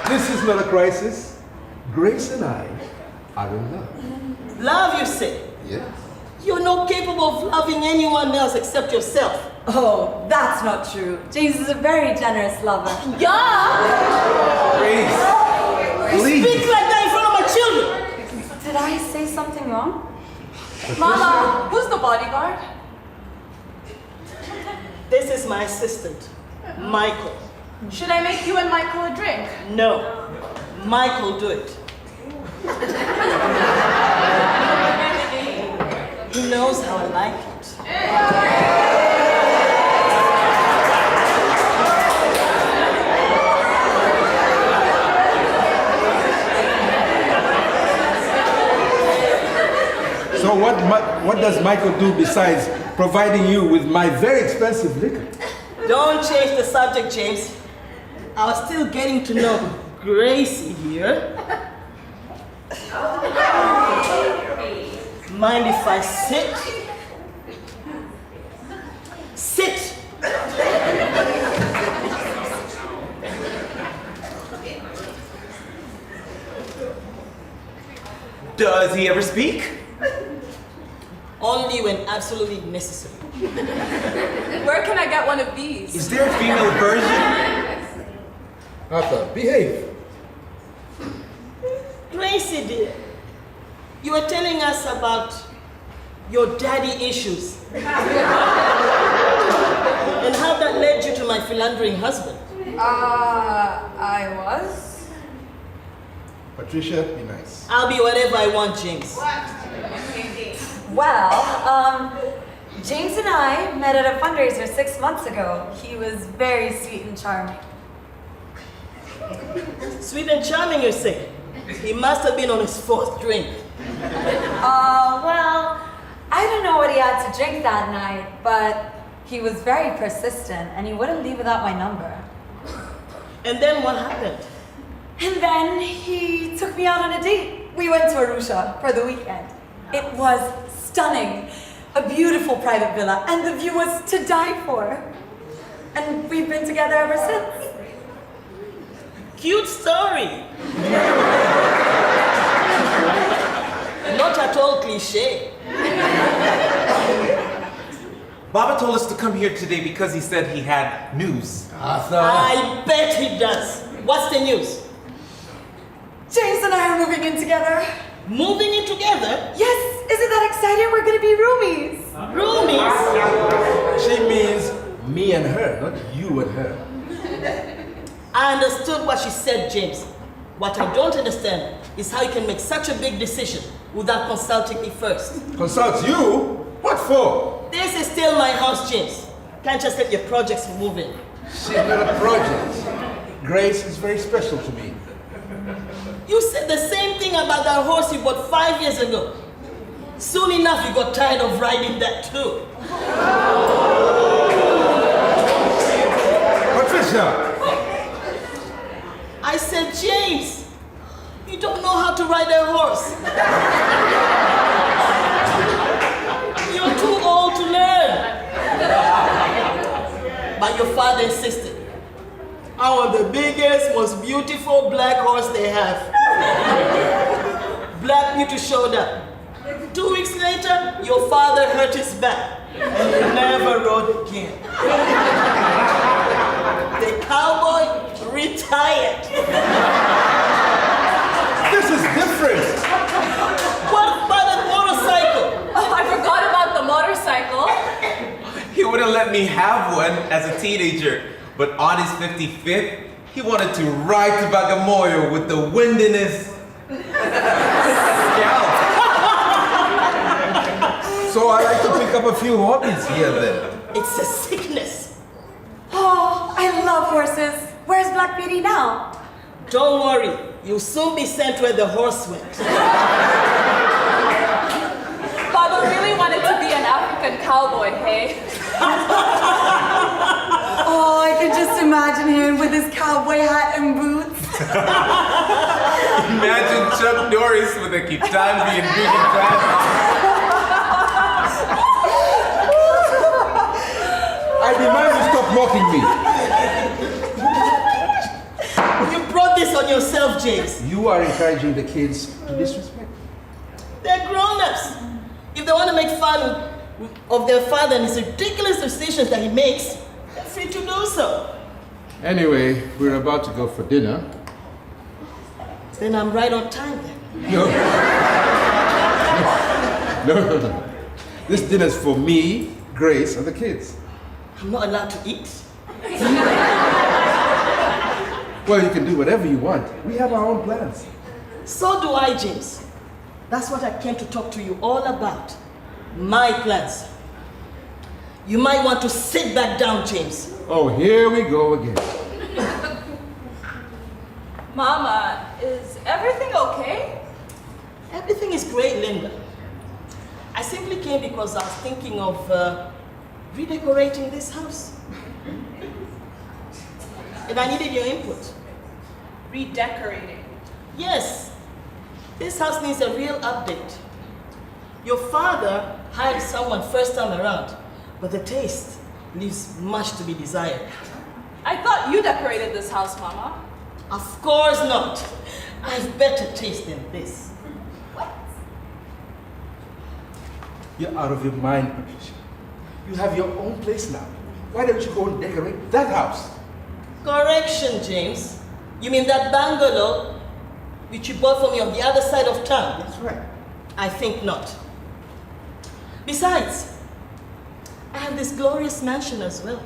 This is not a crisis. Grace and I are in love. Love, you say? Yes. You're not capable of loving anyone else except yourself. Oh, that's not true. James is a very generous lover. Yeah. Grace. You Please. speak like that in front of my children. Did I say something wrong? Mama, who's the bodyguard? This is my assistant, Michael. Should I make you and Michael a drink? No, Michael do it. He knows how I like it. So what does Michael do besides providing you with my very expensive liquor. Don't change the subject, James. I was still getting to know Gracie here. Mind if I sit? Sit! Does he ever speak? Only when absolutely necessary. Where can I get one of these? Is there a female version? Arthur, behave. Gracie, dear, you were telling us about your daddy issues and how that led you to my philandering husband. I was? Patricia, be nice. I'll be whatever I want, James. Well, James and I met at a fundraiser 6 months ago. He was very sweet and charming. Sweet and charming, you say? He must have been on his 4th drink. Well, I don't know what he had to drink that night, but he was very persistent and he wouldn't leave without my number. And then what happened? And then he took me out on a date. We went to Arusha for the weekend. It was stunning. A beautiful private villa, and the view was to die for. And we've been together ever since. Cute story. Not at all cliche. Baba told us to come here today because he said he had news. Arthur. I bet he does. What's the news? James and I are moving in together. Moving in together? Yes, isn't that exciting? We're gonna be roomies. Roomies? She means me and her, not you and her. I understood what she said, James. What I don't understand is how you can make such a big decision without consulting me first. Consult you? What for? This is still my house, James. Can't just let your projects move in. She's not a project. Grace is very special to me. You said the same thing about that horse you bought 5 years ago. Soon enough, you got tired of riding that too. Patricia! I said, James, you don't know how to ride a horse. You're too old to learn. But your father insisted. I want the biggest, most beautiful black horse they have. Black beauty showed up. 2 weeks later, your father hurt his back and he never rode again. The cowboy retired. This is different. What about the motorcycle? Oh, I forgot about the motorcycle. He wouldn't let me have one as a teenager, but on his 55th, he wanted to ride to Bagamoyo with the wind in his scalp. So I like to pick up a few hobbies here and there. It's a sickness. Oh, I love horses. Where's Black Beauty now? Don't worry, you'll soon be sent where the horse went. Baba really wanted to be an African cowboy, hey? Oh, I can just imagine him with his cowboy hat and boots. Imagine Chuck Norris with a kitambi and vegan glasses. I demand you stop mocking me. You brought this on yourself, James. You are encouraging the kids to disrespect. They're grown-ups. If they want to make fun of their father and his ridiculous decisions that he makes, they're free to do so. Anyway, we're about to go for dinner. Then I'm right on time then. No. This dinner's for me, Grace, and the kids. I'm not allowed to eat. Well, you can do whatever you want. We have our own plans. So do I, James. That's what I came to talk to you all about. My plans. You might want to sit back down, James. Oh, here we go again. Mama, is everything okay? Everything is great, Linda. I simply came because I was thinking of redecorating this house. And I needed your input. Redecorating. Yes, this house needs a real update. Your father hired someone first time around, but the taste leaves much to be desired. I thought you decorated this house, Mama. Of course not. I've better taste than this. You're out of your mind, Patricia. You have your own place now. Why don't you go and decorate that house? Correction, James. You mean that bungalow which you bought for me on the other side of town? That's right. I think not. Besides, I have this glorious mansion as well.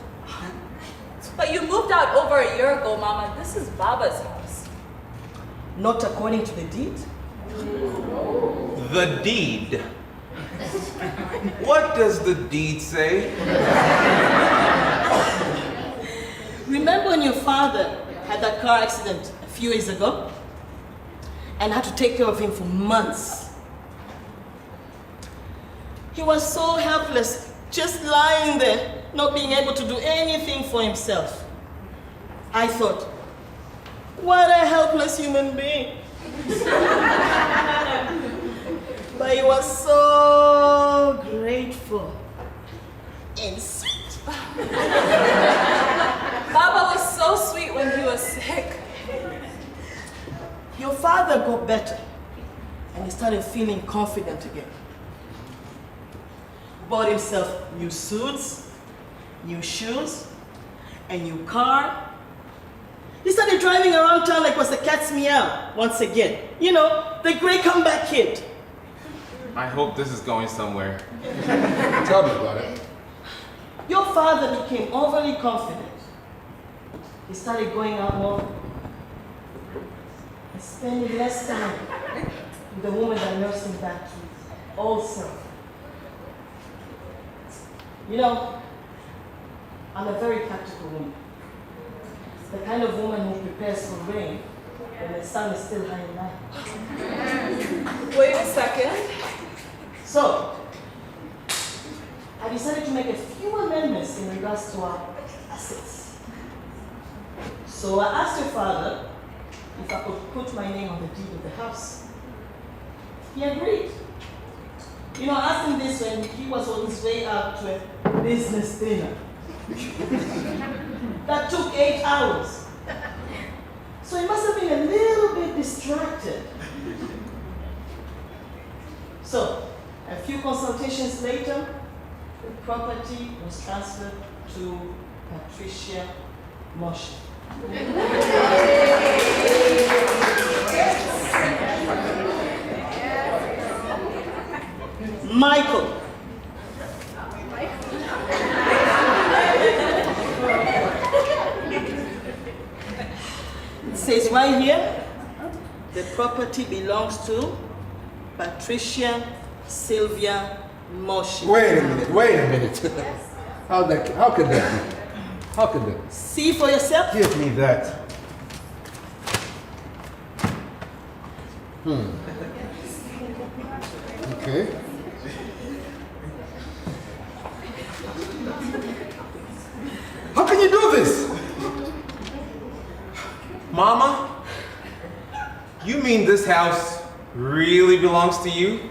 But you moved out over a year ago, Mama. This is Baba's house. Not according to the deed? The deed. What does the deed say? Remember when your father had that car accident a few years ago? And had to take care of him for months. He was so helpless, just lying there, not being able to do anything for himself. I thought, what a helpless human being. But he was so grateful and sweet. Baba was so sweet when he was sick. Your father got better and he started feeling confident again. Bought himself new suits, new shoes, a new car. He started driving around town like it was a cat's meow once again. You know, the great comeback kid. I hope this is going somewhere. Tell me about it. Your father became overly confident. He started going out more and spending less time with the woman that nursed him back to his old self. You know, I'm a very practical woman. The kind of woman who prepares for rain when the sun is still high in night. Wait a second. So, I decided to make a few amendments in regards to our assets. So I asked your father if I could put my name on the deed of the house. He agreed. You know, I asked him this when he was on his way out to a business dinner. That took 8 hours. So he must have been a little bit distracted. So, a few consultations later, the property was transferred to Patricia Moshe. Michael. It says right here, the property belongs to Patricia Sylvia Moshe. Wait a minute. How could that be? How could that be? See for yourself? Give me that. Okay. How can you do this? Mama? You mean this house really belongs to you?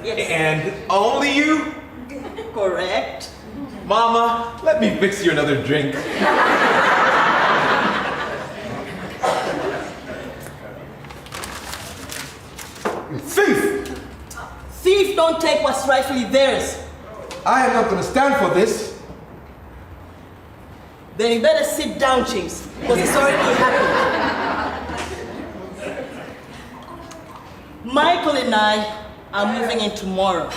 Yes. And only you? Correct. Mama, let me fix you another drink. Thief! Thief don't take what's rightfully theirs. I am not going to stand for this. Then you better sit down, James, because it's already happened. Michael and I are moving in tomorrow.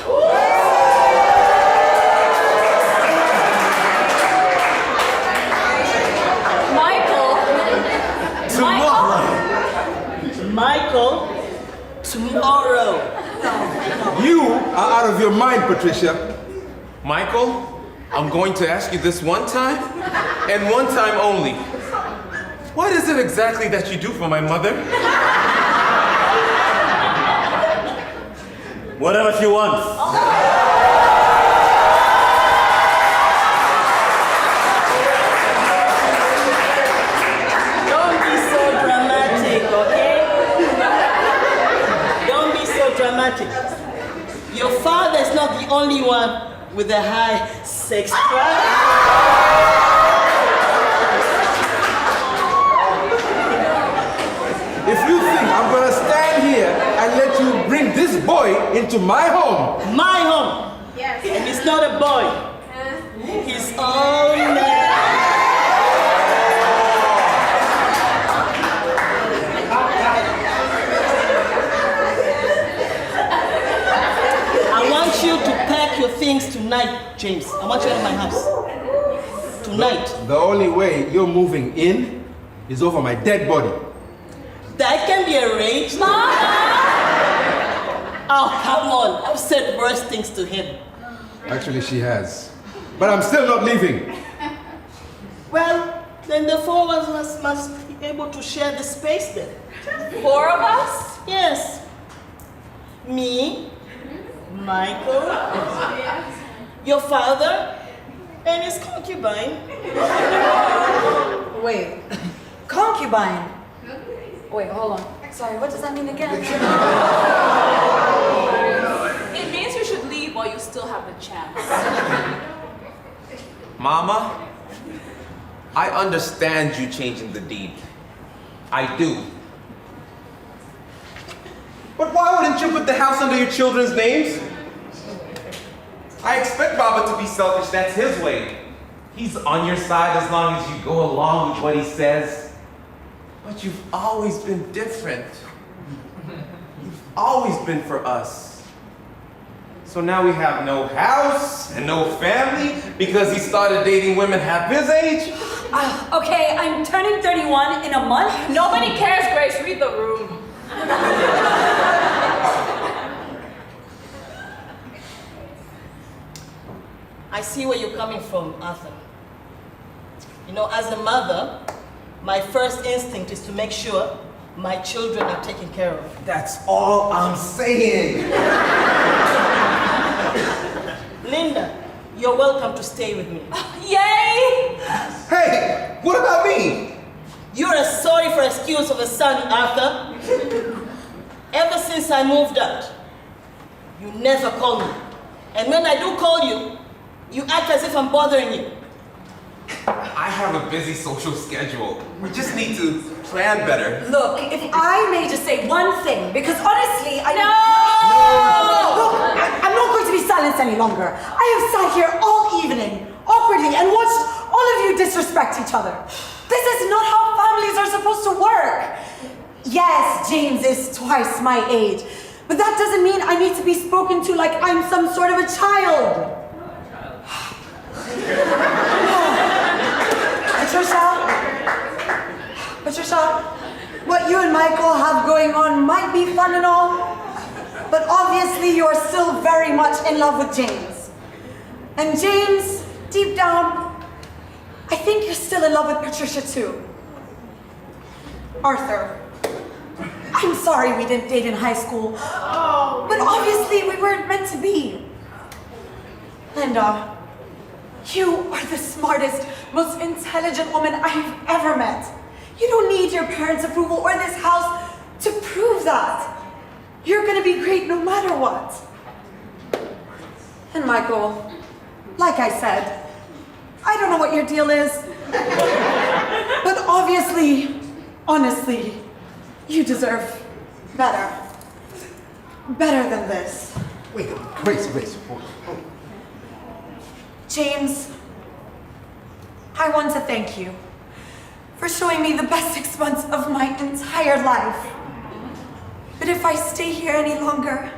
Michael, tomorrow. You are out of your mind, Patricia. Michael, I'm going to ask you this one time, and one time only. What is it exactly that you do for my mother? Whatever she wants. Don't be so dramatic, okay? Don't be so dramatic. Your father is not the only one with a high sex drive. If you think I'm gonna stand here and let you bring this boy into my home, My home. Yes. And he's not a boy. He's all man. I want you to pack your things tonight, James. I want you out of my house. Tonight. the only way you're moving in is over my dead body. That can be arranged. Oh, come on. I've said worse things to him. Actually, she has. But I'm still not leaving. Well, then the four of us must be able to share the space then. 4 of us? Yes. Me, Michael, your father, and his concubine. Wait, concubine? Wait, hold on. Sorry, what does that mean again? It means you should leave while you still have the chance. Mama, I understand you changing the deed. I do. But why wouldn't you put the house under your children's names? I expect Baba to be selfish, that's his way. He's on your side as long as you go along with what he says. But you've always been different. You've always been for us. So now we have no house and no family because he started dating women half his age? Okay, I'm turning 31 in a month. Nobody cares, Grace. Read the room. I see where you're coming from, Arthur. You know, as a mother, my first instinct is to make sure my children are taken care of. That's all I'm saying. Linda, you're welcome to stay with me. Yay! Hey, what about me? You're as sorry for excuse of a son, Arthur. Ever since I moved out, you never call me. And when I do call you, you act as if I'm bothering you. I have a busy social schedule. We just need to plan better. Look, if I may just say one thing, because honestly, I... No! Look, I'm not going to be silenced any longer. I have sat here all evening, awkwardly, and watched all of you disrespect each other. This is not how families are supposed to work. Yes, James is twice my age, but that doesn't mean I need to be spoken to like I'm some sort of a child. Patricia, what you and Michael have going on might be fun and all, but obviously you are still very much in love with James. And James, deep down, I think you're still in love with Patricia too. Arthur, I'm sorry we didn't date in high school, but obviously we weren't meant to be. Linda, you are the smartest, most intelligent woman I've ever met. You don't need your parents' approval or this house to prove that. You're gonna be great no matter what. And Michael, like I said, I don't know what your deal is, but obviously, honestly, you deserve better. Better than this. Wait, Grace. Hold on. James, I want to thank you for showing me the best 6 months of my entire life. But if I stay here any longer,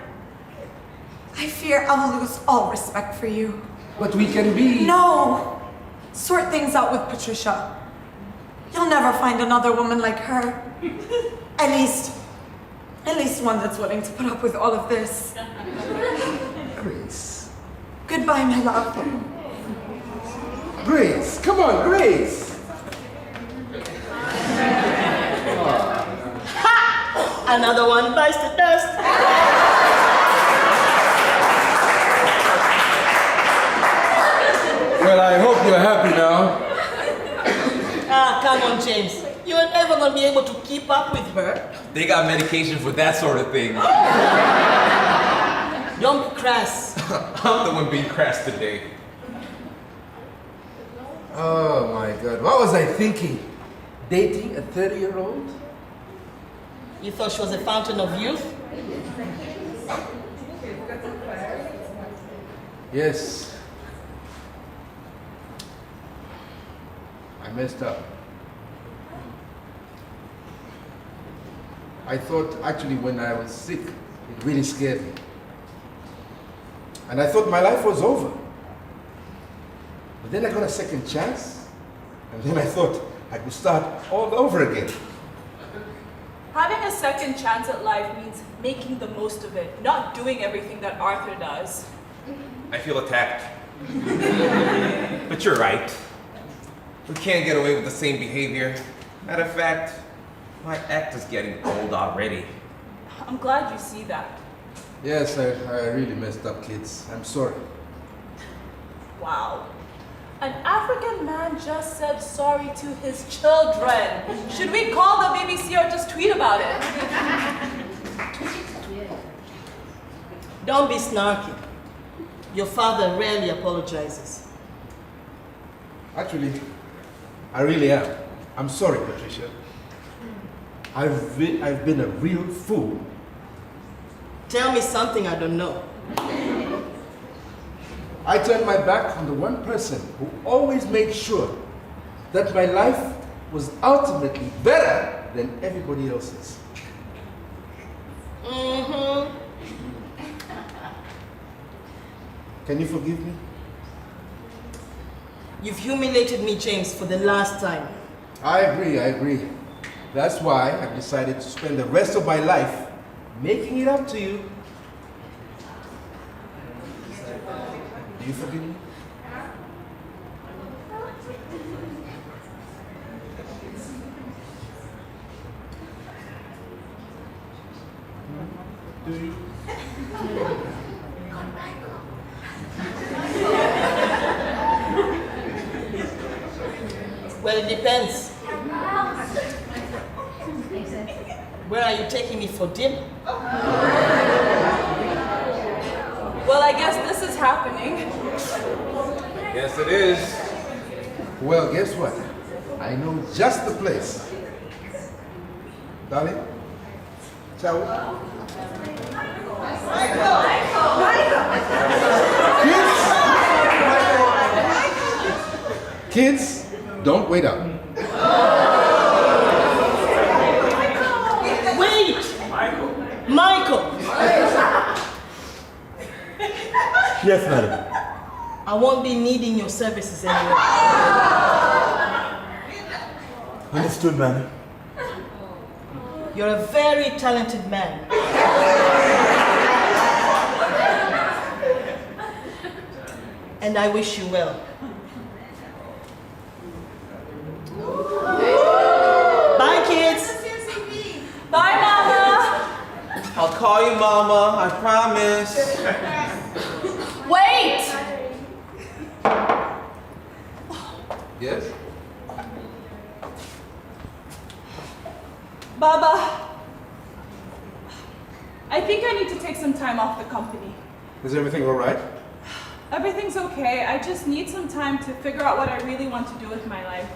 I fear I'll lose all respect for you. But we can be... No! Sort things out with Patricia. You'll never find another woman like her. At least one that's willing to put up with all of this. Grace. Goodbye, my love. Grace, come on, Grace. Ha! Another one bites the dust. Well, I hope you're happy now. Ah, come on, James. You're never going to be able to keep up with her. They got medication for that sort of thing. Don't be crass. I'm the one being crass today. Oh my God, what was I thinking? Dating a 30-year-old? You thought she was a fountain of youth? Yes. I messed up. I thought actually when I was sick, it really scared me. And I thought my life was over. But then I got a second chance, and then I thought I could start all over again. Having a second chance at life means making the most of it, not doing everything that Arthur does. I feel attacked. But you're right. We can't get away with the same behavior. Matter of fact, my act is getting old already. I'm glad you see that. Yes, I really messed up, kids. I'm sorry. Wow. An African man just said sorry to his children. Should we call the BBC or just tweet about it? Don't be snarky. Your father rarely apologizes. Actually, I really am. I'm sorry, Patricia. I've been a real fool. Tell me something I don't know. I turned my back on the one person who always made sure that my life was ultimately better than everybody else's. Mm-hmm. Can you forgive me? You've humiliated me, James, for the last time. I agree. That's why I've decided to spend the rest of my life making it up to you. Do you forgive me? Do you? Well, it depends. Where are you taking me for dinner? Well, I guess this is happening. Yes, it is. Well, guess what? I know just the place. Darling, shall we? Kids, don't wait up. Wait! Michael! Yes, madam. I won't be needing your services anymore. Understood, madam. You're a very talented man. And I wish you well. Bye, kids. Bye, Mama. I'll call you Mama, I promise. Wait! Yes? Baba, I think I need to take some time off the company. Is everything all right? Everything's okay. I just need some time to figure out what I really want to do with my life.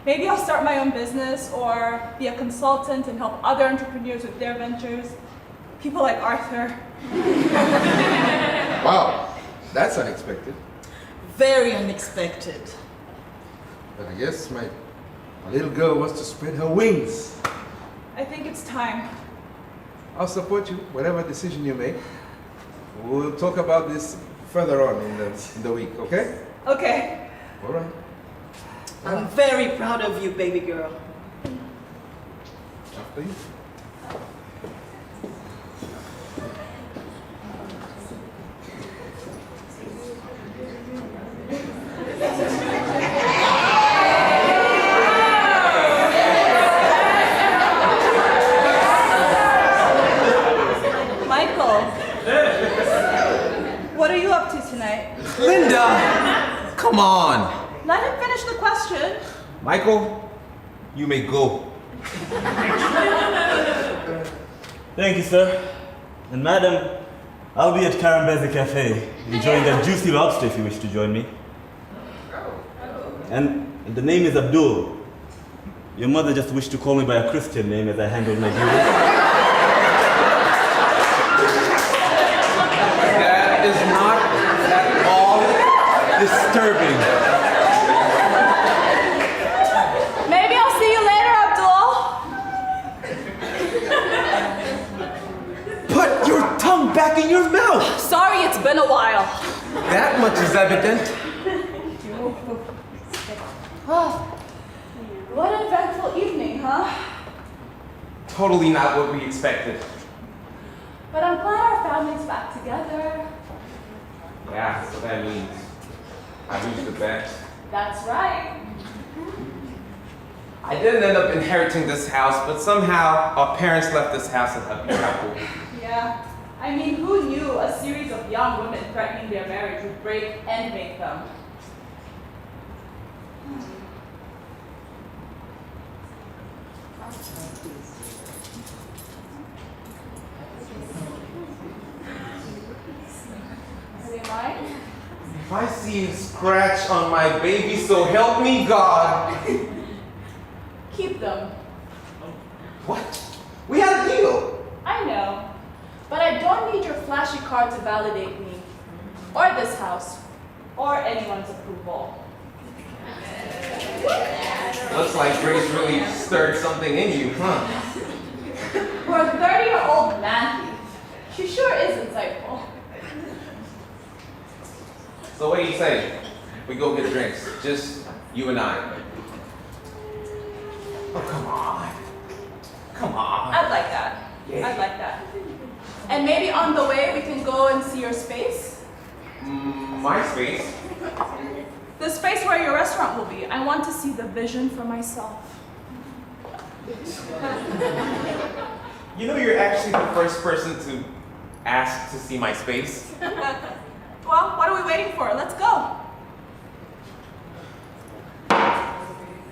Maybe I'll start my own business or be a consultant and help other entrepreneurs with their ventures. People like Arthur. Wow, that's unexpected. Very unexpected. But I guess my little girl wants to spread her wings. I think it's time. I'll support you, whatever decision you make. We'll talk about this further on in the week, okay? Okay. All right. I'm very proud of you, baby girl. After you. Michael, what are you up to tonight? Linda! Come Come on. Let him finish the question. Michael, you may go. Thank you, sir. And madam, I'll be at Karambezi Cafe, enjoying a juicy lobster if you wish to join me. And the name is Abdul. Your mother just wished to call me by a Christian name as I handled my duties. That is not at all disturbing. Maybe I'll see you later, Abdul. Put your tongue back in your mouth. Sorry, it's been a while. That much is evident. What an eventful evening, huh? Totally not what we expected. But I'm glad our family's back together. Yeah, so that means I reached the bet. That's right. I didn't end up inheriting this house, but somehow our parents left this house in happy couple. Yeah. I mean, who knew a series of young women threatening their marriage would break and make them? If I see a scratch on my baby, so help me God. Keep them. What? We had a deal. I know. But I don't need your flashy card to validate me, or this house, or anyone's approval. Looks like Grace really stirred something in you, huh? For a 30-year-old man thief, she sure is insightful. So what do you say? We go get drinks, just you and I. Oh, come on. Come on. I'd like that. Yeah. I'd like that. And maybe on the way we can go and see your space? My space? The space where your restaurant will be. I want to see the vision for myself. You know you're actually the first person to ask to see my space. Well, what are we waiting for? Let's go.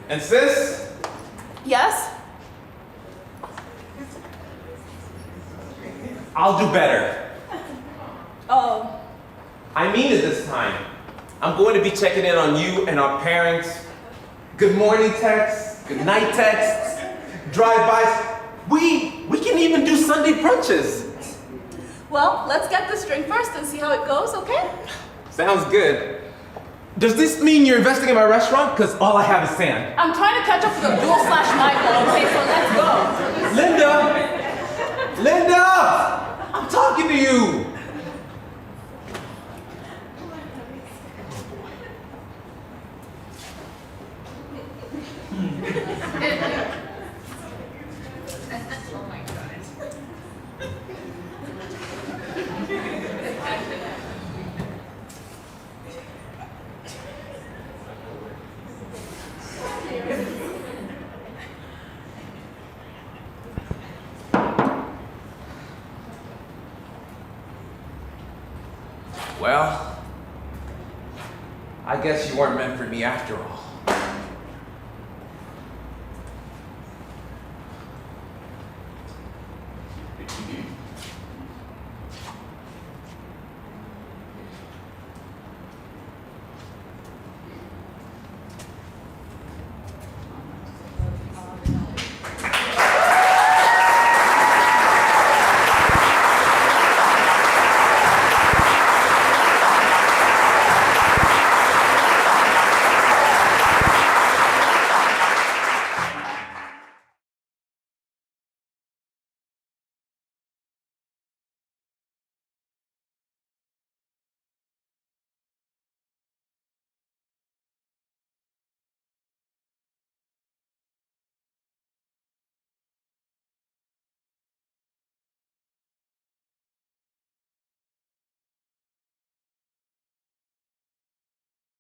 And sis? Yes? I'll do better. Oh, I mean it this time. I'm going to be checking in on you and our parents. Good morning texts, good night texts, drive-bys. We can even do Sunday brunches. well, let's get this drink first and see how it goes, okay? Sounds good. Does this mean you're investing in my restaurant? Because all I have is sand. I'm trying to catch up with Abdul/Michael, okay, so let's go. Linda! I'm talking to you! Well, I guess you weren't meant for me after all.